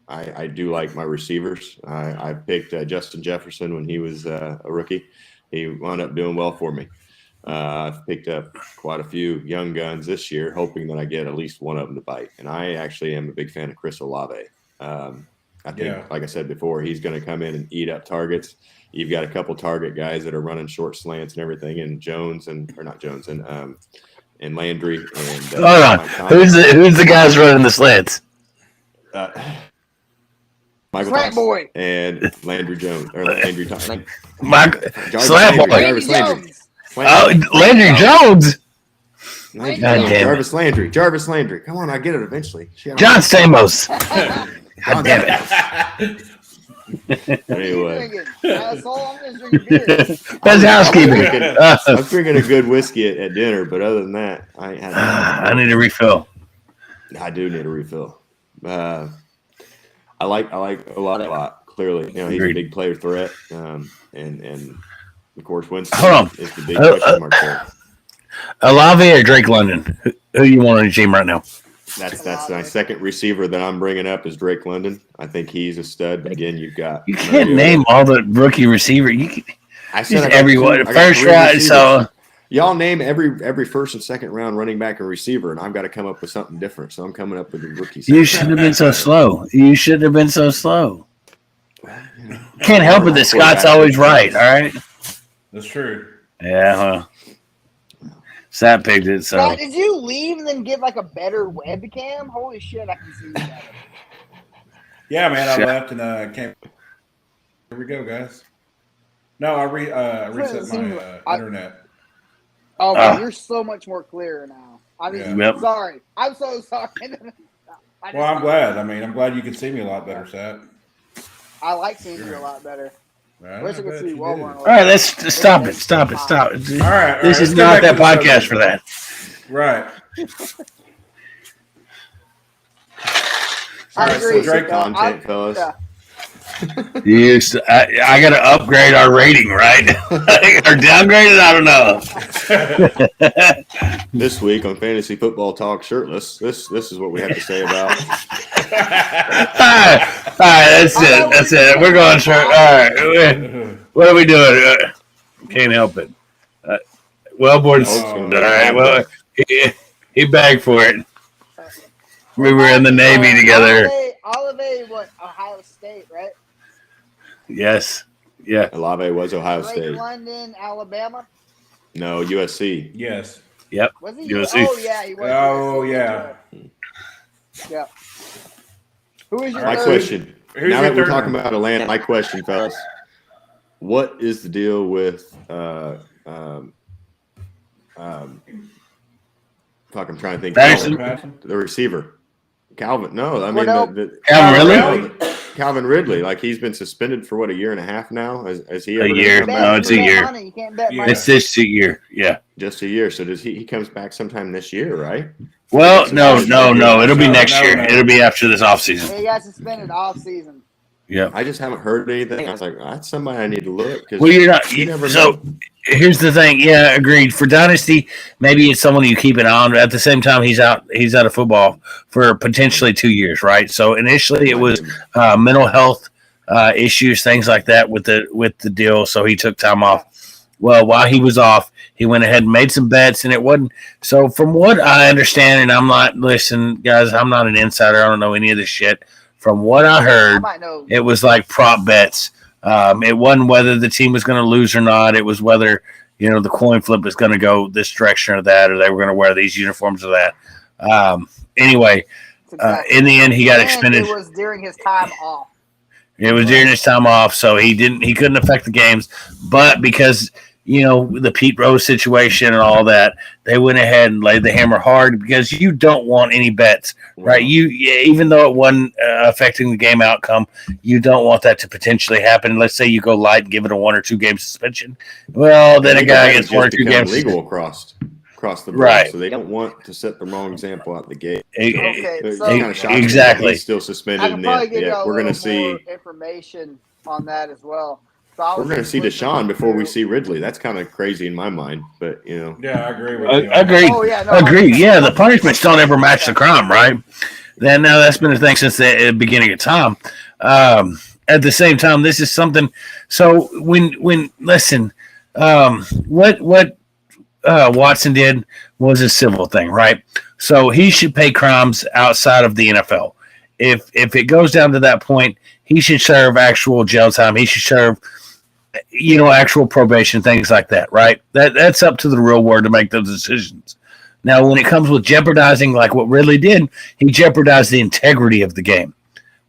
I do like my receivers. I picked Justin Jefferson when he was a rookie. He wound up doing well for me. I've picked up quite a few young guns this year, hoping that I get at least one of them to bite. And I actually am a big fan of Chris Olave. I think, like I said before, he's going to come in and eat up targets. You've got a couple target guys that are running short slants and everything, and and Landry. And hold on, who's the guys running the slants? Michael Slant boy and Landry Jones or Landry Thompson. Slant boy. Jarvis Landry. Landry Jones. Jarvis Landry. Come on, I get it eventually. John Stamos. God damn it. Anyway, that's all I'm just drinking beer. That's housekeeping. I'm drinking a good whiskey at dinner, but other than that, I need a refill. I do need a refill. I like a lot. Clearly, he's a big player threat, and of course Winston is the big question mark there. Olave or Drake London? Who you want on your team right now? That's my second receiver that I'm bringing up is Drake London. I think he's a stud. Again, you can't name all the rookie receiver. I said everyone first round. So y'all name every first and second round running back and receiver, and I've got to come up with something different. So I'm coming up with the rookies. You shouldn't have been so slow. Can't help it that Scott's always right. All right. That's true. Yeah. Well, Sapp picked it. So God, did you leave and then get like a better webcam? Holy shit, I can see you better. Yeah, man, I left and came. Here we go, guys. No, I reset my internet. Oh, man, you're so much more clear now. I mean, Yep. sorry. I'm so sorry. Well, I'm glad. I'm glad you can see me a lot better, Sap. I like seeing you a lot better. Wish I could see Welborn. all right, let's stop it. Stop it. All right. This is not that podcast for that. Right. I agree. So Drake content, fellas. I got to upgrade our rating, right? Or downgrade it? I don't know. This week on Fantasy Football Talk Shirtless, this is what we have to say about. All right, that's it. We're going shirt. All right, what are we doing? Can't help it. Welborn's all right. Well, he begged for it. We were in the Navy together. Olave, what? Ohio State, right? Yes. Yeah. Olave was Ohio Drake State. London, Alabama. No, USC. Yes. Yep. Was he? USC. Oh yeah, he was. Oh yeah. Yeah. Who is your My third? question. Who's Now your that we're third talking one? about Atlanta, my question, fellas. What is the deal with fuck, I'm trying to think. Patterson? The receiver. Calvin. No, I mean Calvin Ridley? Calvin Ridley. Like he's been suspended for a year and a half now. Has he A ever year. come No, back? it's a year. Money. You can't bet Yeah. money. It's this year. Yeah. Just a year. So does he comes back sometime this year, right? Well, no. It'll be next year. No. It'll be after this offseason. He got suspended all season. Yeah. I just haven't heard anything. I was like, that's somebody I need to look. Well, you're not. you never So know. here's the thing. Yeah, agreed. For Dynasty, maybe it's someone you keep an eye on. At the same time, he's out of football for potentially 2 years, right? So initially, it was mental health issues, things like that with the deal. So he took time off. Well, while he was off, he went ahead and made some bets, and it wasn't. So from what I understand, and I'm not, listen, guys, I'm not an insider. I don't know any of this shit. From what I I heard, might know. it was like prop bets. It wasn't whether the team was going to lose or not. It was whether, the coin flip is going to go this direction or that, or they were going to wear these uniforms or that. Anyway, Exactly. in the end, he got And expended. It was during his time off. It was during his time off, so he couldn't affect the games. But because the Pete Rose situation and all that, they went ahead and laid the hammer hard because you don't want any bets, right? Even though it wasn't affecting the game outcome, you don't want that to potentially happen. Let's say you go light and give it a 1 or 2 game suspension. Well, then a guy gets 1 or 2 games legal across the board, right? So they don't want to set the wrong example out the gate. Okay, so kind of shocking exactly. He's still suspended. I can probably give you we're going to more see information on that as well. So we're going to see Deshaun before we see Ridley. That's kind of crazy in my mind, but Yeah, I agree with you. Agreed. Oh, yeah, no, agreed. Yeah, the punishments don't ever match the crime, right? Now that's been a thing since the beginning of time. At the same time, this is something. So when listen, what Watson did was a civil thing, right? So he should pay crimes outside of the NFL. If it goes down to that point, he should serve actual jail time. He should serve, actual probation, things like that, right? That's up to the real world to make those decisions. Now, when it comes with jeopardizing, like what Ridley did, he jeopardized the integrity of the game.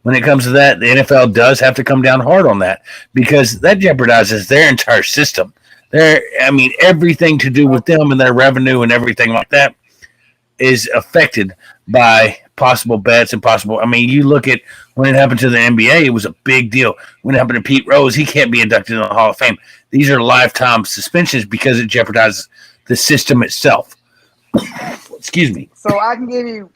When it comes to that, the NFL does have to come down hard on that because that jeopardizes their entire system. Everything to do with them and their revenue and everything like that is affected by possible bets and possible. You look at when it happened to the NBA, it was a big deal. When it happened to Pete Rose, he can't be inducted in the Hall of Fame. These are lifetime suspensions because it jeopardizes the system itself. Excuse me. So I can give you.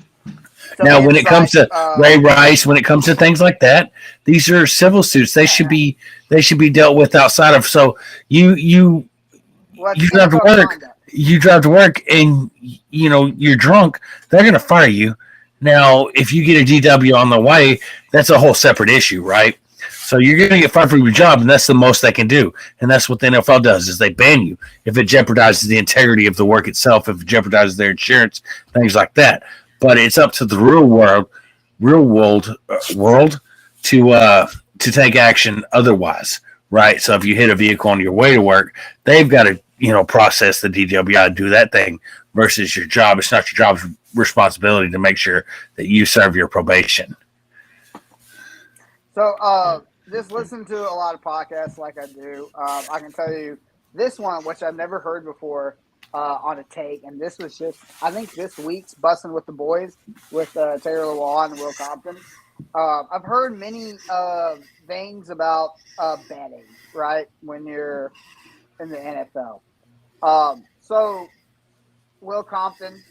Now, when it comes to Ray Rice, when it comes to things like that, these are civil suits. They should be dealt with outside of. So you drive to work. You drive to work and you're drunk. They're going to fire you. Now, if you get a DW on the way, that's a whole separate issue, right? So you're going to get fired from your job, and that's the most they can do. And that's what the NFL does is they ban you if it jeopardizes the integrity of the work itself, if it jeopardizes their insurance, things like that. But it's up to the real world to take action otherwise, right? So if you hit a vehicle on your way to work, they've got to process the DWI and do that thing versus your job. It's not your job's responsibility to make sure that you serve your probation. So just listen to a lot of podcasts like I do. I can tell you this one, which I've never heard before on a take, and this was just, I think this week's Bussin' with the Boys with Taylor Lewan and Will Compton. I've heard many things about betting, right, when you're in the NFL. So Will Compton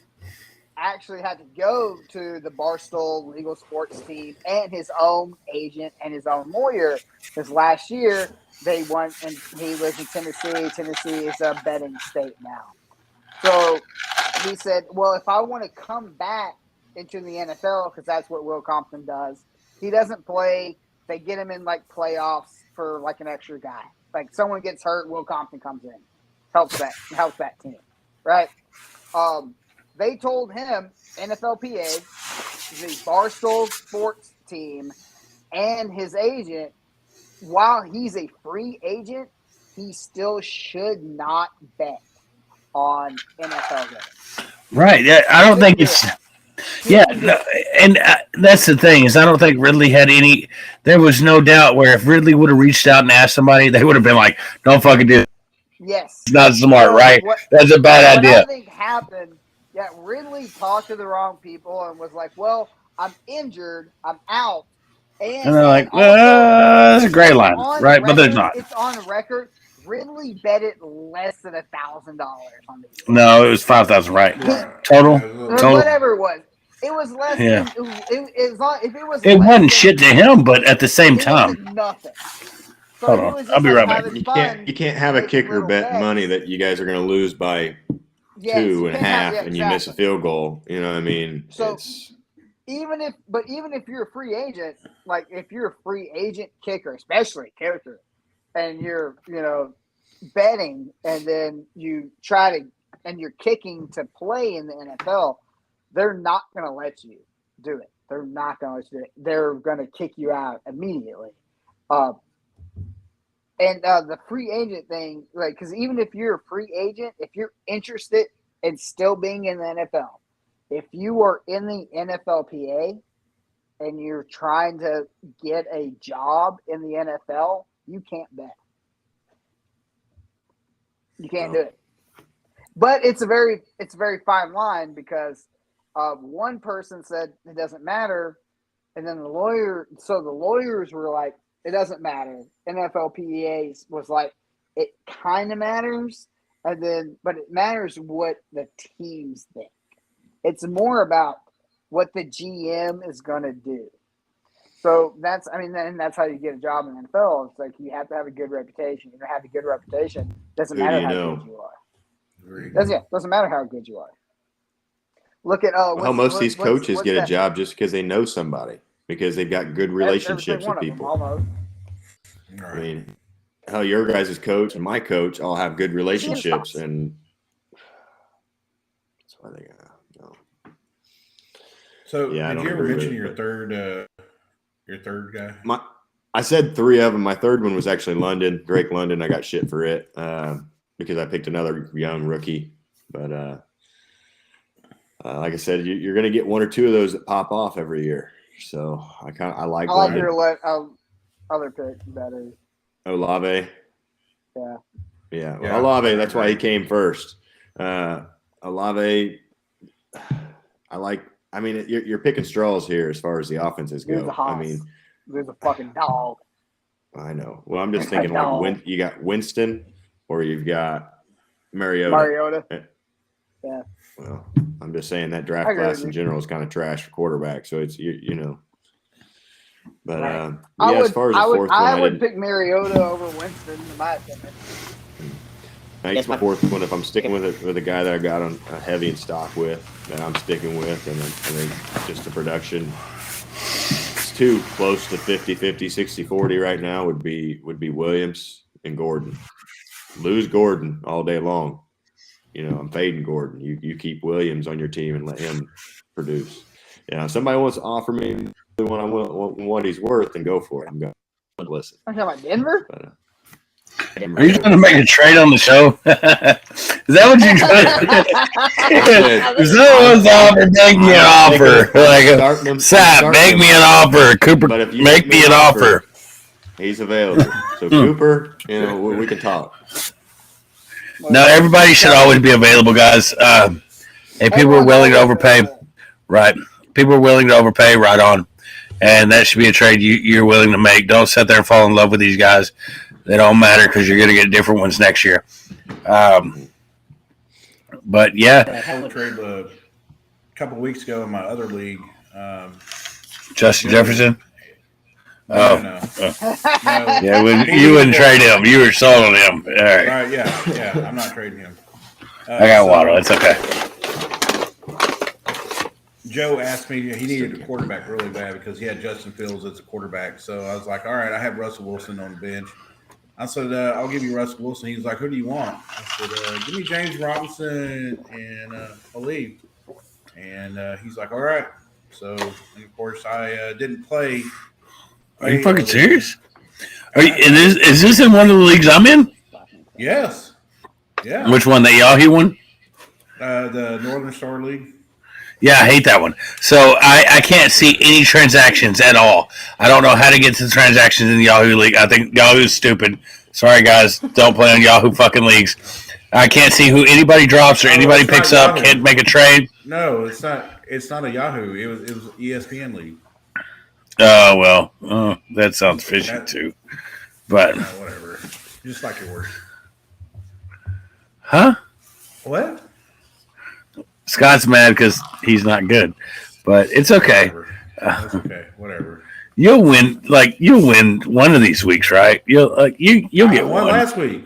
actually had to go to the Barstool Legal Sports team and his own agent and his own lawyer because last year they won and he lives in Tennessee. Tennessee is a betting state now. So he said, well, if I want to come back into the NFL, because that's what Will Compton does, he doesn't play. They get him in like playoffs for like an extra guy. Like someone gets hurt, Will Compton comes in, helps that team, right? They told him NFLPA, the Barstool Sports team, and his agent, while he's a free agent, he still should not bet on NFL games. Right. I don't think it's. Yeah, no, and that's the thing is I don't think Ridley had any. There was no doubt where if Ridley would have reached out and asked somebody, they would have been like, "Don't fucking do it." Yes, it's not smart, right? That's a bad idea. What I think happened. Yeah, Ridley talked to the wrong people and was like, "Well, I'm injured, I'm out," and they're like, "Well, that's a gray line, right?" But there's not. It's on record. Ridley betted less than $1,000 on the game. No, it was 5,000, right? Total. Whatever it was. It was less. Yeah. It wasn't shit to him, but at the same time, nothing. So hold on, I'll be right back. You can't have a kicker bet money that you guys are going to lose by 2.5 and you miss a field goal. You know what I mean? So even if you're a free agent, like if you're a free agent kicker, especially kicker, and you're betting, and then you and you're kicking to play in the NFL, they're not going to let you do it. They're not going to let you do it. They're going to kick you out immediately. And the free agent thing, like, because even if you're a free agent, if you're interested in still being in the NFL, if you are in the NFLPA and you're trying to get a job in the NFL, you can't bet. You can't do it. But it's a very fine line because one person said it doesn't matter, and then the lawyers were like, it doesn't matter. NFLPA was like, it kind of matters, but it matters what the teams think. It's more about what the GM is going to do. So that's how you get a job in the NFL. It's like you have to have a good reputation. You don't have a good reputation. Doesn't matter how good you are. Doesn't matter how good you are. Look at how most of these coaches get a job just because they know somebody, because they've got good relationships with people. I mean, how your guys' coach and my coach all have good relationships, and that's why they got. So, yeah, did you ever mention your third guy? I said 3 of them. My third one was actually London, Drake London. I got shit for it because I picked another young rookie. But like I said, you're going to get 1 or 2 of those that pop off every year. So I like your other pick better. Olave. Yeah. Well, Olave. That's why he came first. Olave. I mean, you're picking straws here as far as the offenses go. I mean, there's a fucking dog. I know. Well, I'm just thinking like you got Winston or you've got Mariota. Yeah. Well, I'm just saying that draft class in general is kind of trash for quarterback. So it's you know. But as far as the fourth one, I would pick Mariota over Winston in my opinion. I think it's my fourth one. If I'm sticking with a guy that I got on a heavy in stock with, that I'm sticking with, and I think just the production, it's too close to 50-50, 60-40 right now would be Williams and Gordon. Lose Gordon all day long. You know, I'm fading Gordon. You keep Williams on your team and let him produce. Yeah, if somebody wants to offer me what he's worth, then go for it. I'm going to listen. I'm talking about Denver? But, are you trying to make a trade on the show? Is that what you're trying to do? If someone's offer, make me an offer. Like, Sapp, make me an offer. Cooper, make me an offer. He's available. So, Cooper, you know, we can talk. No, everybody should always be available, guys. If people are willing to overpay, right. People are willing to overpay, right on. And that should be a trade you're willing to make. Don't sit there and fall in love with these guys. They don't matter because you're going to get different ones next year. But, yeah. I traded a couple of weeks ago in my other league. Justin Jefferson? No. Yeah, you wouldn't trade him. You were sold on him. All right. Right, yeah. I'm not trading him. I got Waddle. It's okay. Joe asked me, he needed a quarterback really bad because he had Justin Fields as a quarterback. So I was like, all right, I have Russell Wilson on the bench. I said, I'll give you Russell Wilson. He was like, who do you want? I said, give me James Robinson and Aleve. And he's like, all right. So, and of course, I didn't play. Are you fucking serious? Is this in one of the leagues I'm in? Yes. Yeah. Which one? The Yahoo one? The Northern Star League. Yeah, I hate that one. So I can't see any transactions at all. I don't know how to get to the transactions in the Yahoo League. I think Yahoo's stupid. Sorry, guys. Don't play on Yahoo fucking leagues. I can't see who anybody drops or anybody picks up. Yahoo. Can't make a trade. No, it's not. It's not a Yahoo. It was ESPN League. Oh, well. That sounds fishy, too. But whatever. Just like your work. Huh? What? Scott's mad because he's not good, but it's okay. That's okay. Whatever. You'll win. You'll win one of these weeks, right? You'll get one last week.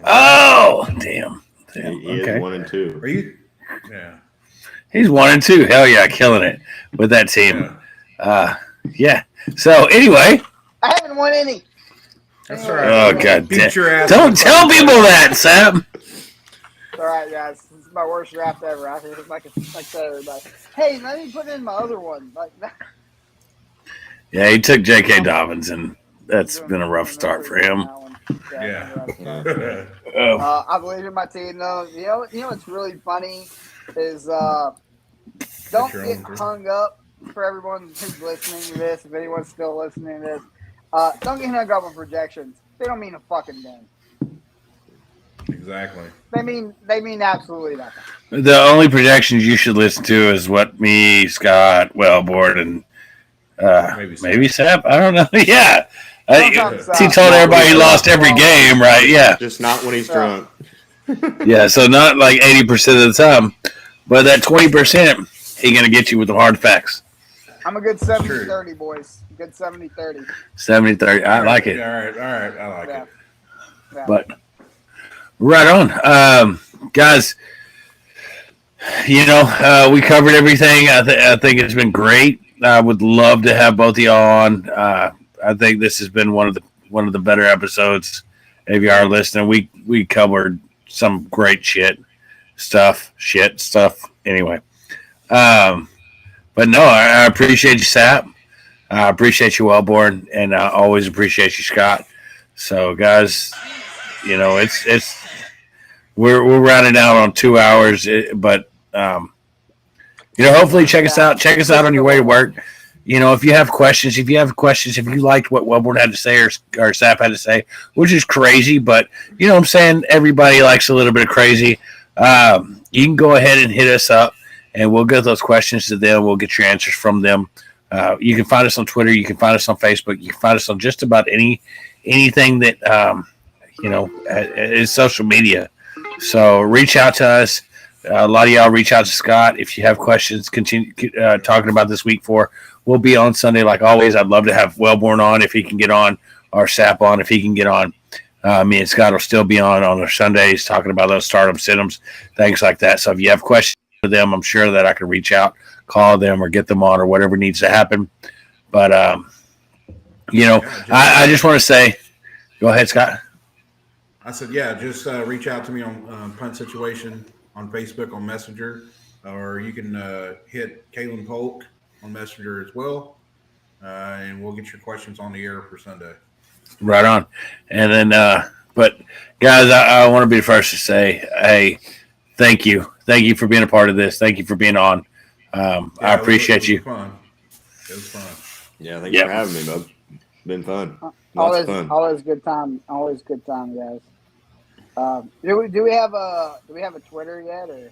Oh, damn. He is 1 and 2. Are you? Yeah. He's 1 and 2. Hell yeah, killing it with that team. Yeah. So anyway, I haven't won any. That's all right. Oh god damn! Don't tell people that, Sam. All right, guys. This is my worst draft ever. I think like everybody. Hey, let me put in my other one. Yeah, he took J.K. Dobbins, and that's been a rough start for him. Yeah. I believe in my team, though. You know what's really funny is don't get hung up for everyone who's listening to this. If anyone's still listening to this, don't get hung up on projections. They don't mean a fucking thing. Exactly. They mean absolutely nothing. The only projections you should listen to is what me, Scott, Welborn, and maybe Sapp. I don't know. Yeah. He told everybody he lost every game, right? Yeah. Just not when he's drunk. Yeah, so not like 80% of the time. But that 20%, he's going to get you with the hard facts. I'm a good 70-30, boys. Good 70-30. 70-30. I like it. All right. I like it. Yeah. But right on. Guys, we covered everything. I think it's been great. I would love to have both of y'all on. I think this has been one of the better episodes. If you are listening, we covered some great stuff. Anyway, but no, I appreciate you, Sapp. I appreciate you, Welborn, and I always appreciate you, Scott. So, guys, it's we're rounding out on 2 hours, but hopefully check us out. Check us out on your way to work. If you have questions, if you liked what Welborn had to say or Sapp had to say, which is crazy, but you know what I'm saying, everybody likes a little bit of crazy. You can go ahead and hit us up, and we'll get those questions to them. We'll get your answers from them. You can find us on Twitter. You can find us on Facebook. You can find us on just about anything that is social media. So reach out to us. A lot of y'all reach out to Scott if you have questions. Continue talking about this week 4. We'll be on Sunday like always. I'd love to have Welborn on if he can get on, or Sapp on if he can get on. Me and Scott will still be on our Sundays talking about those stardom sit-ems, things like that. So if you have questions for them, I'm sure that I can reach out, call them, or get them on, or whatever needs to happen. But, I just want to say, go ahead, Scott. I said, just reach out to me on Punt Situation on Facebook on Messenger, or you can hit Kalen Polk on Messenger as well, and we'll get your questions on the air for Sunday. Right on. And then, but guys, I want to be the first to say, hey, thank you. Thank you for being a part of this. Thank you for being on. I appreciate you. It was fun. Yeah, thanks for having me, bub. Been fun. Always good time. Always good time, guys. Do we have a Twitter yet, or?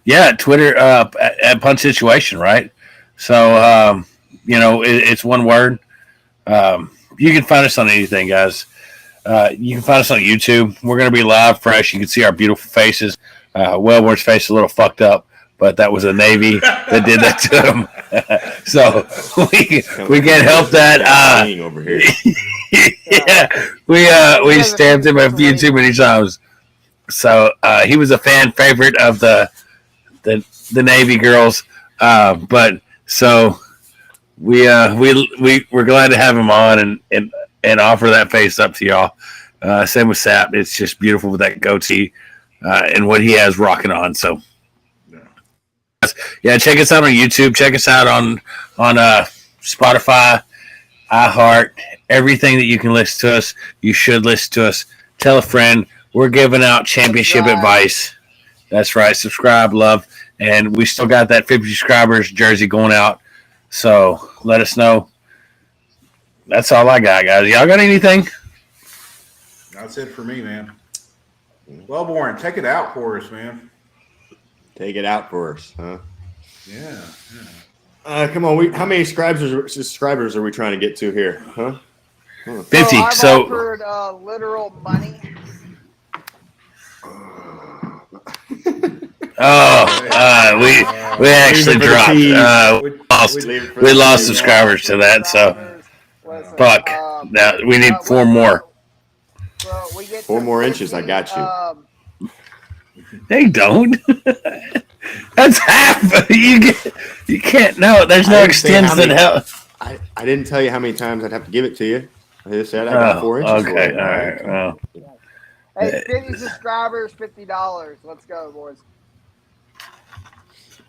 Yeah, Twitter at Punt Situation, right? So it's one word. You can find us on anything, guys. You can find us on YouTube. We're going to be live, fresh. You can see our beautiful faces. Welborn's face is a little fucked up, but that was a Navy that did that to him. So we can't help that. Over here. Yeah, we stamped him a few too many times. So he was a fan favorite of the Navy girls. But so we're glad to have him on and offer that face up to y'all. Same with Sapp. It's just beautiful with that goatee and what he has rocking on. So yeah, check us out on YouTube. Check us out on Spotify, iHeart, everything that you can listen to us. You should listen to us. Tell a friend. We're giving out championship advice. That's right. Subscribe, love. And we still got that 50 subscribers jersey going out. So let us know. That's all I got, guys. Y'all got anything? That's it for me, man. Welborn, take it out for us, man. Take it out for us, huh? Yeah. Come on. How many subscribers are we trying to get to here, huh? 50. I've offered literal money. We actually dropped. We lost subscribers to that, so fuck. Now we need 4 more. So we get 4 more 50, inches. I got you. They don't. That's half. You can't. No, there's no extends that help. I didn't tell you how many times I'd have to give it to you. I just said I got 4 inches. Okay, all right. Well. Hey, 50 subscribers, $50. Let's go, boys.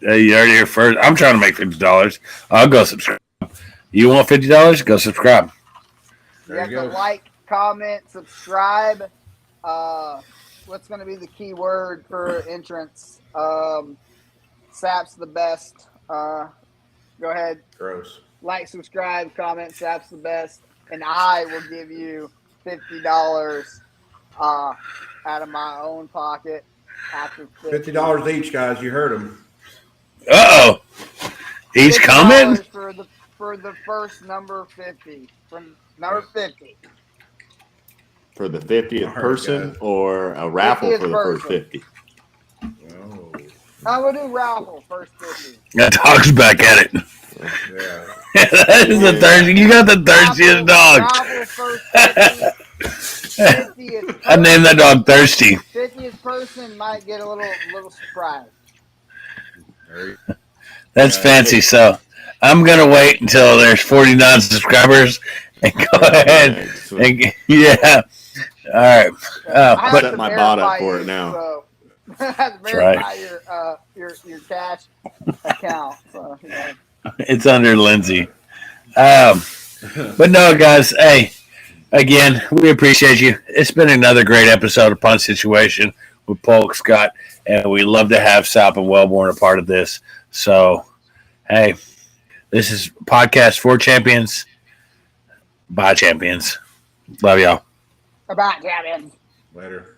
You already here first. I'm trying to make $50. I'll go subscribe. You want $50? Go subscribe. You have to like, comment, subscribe. What's going to be the key word for entrance? Sapp's the best. Go ahead. Gross. Like, subscribe, comment. Sapp's the best. And I will give you $50 out of my own pocket. After $50 each, guys. You heard them. Uh-oh. He's coming? For the first number 50. From number 50. For the 50th All right, person guys. or a raffle 50th for the first person. 50? Oh, I'm gonna do raffle first 50. That dog's back at it. yeah. That is the thirsty. You got the thirstiest dog. Raffle first 50. 50th I named that dog Thirsty. 50th person might get a little surprise. That's fancy. So I'm going to wait until there's 49 subscribers and go ahead. And, yeah. All right. I But set my bot up for it now. So I have to verify your cash account. So, yeah. it's under Lindsay. But no, guys. Hey, again, we appreciate you. It's been another great episode of Punt Situation with Polk, Scott, and we love to have Sapp and Welborn a part of this. So, hey, this is podcast for champions, by champions. Love y'all. About champions. Later.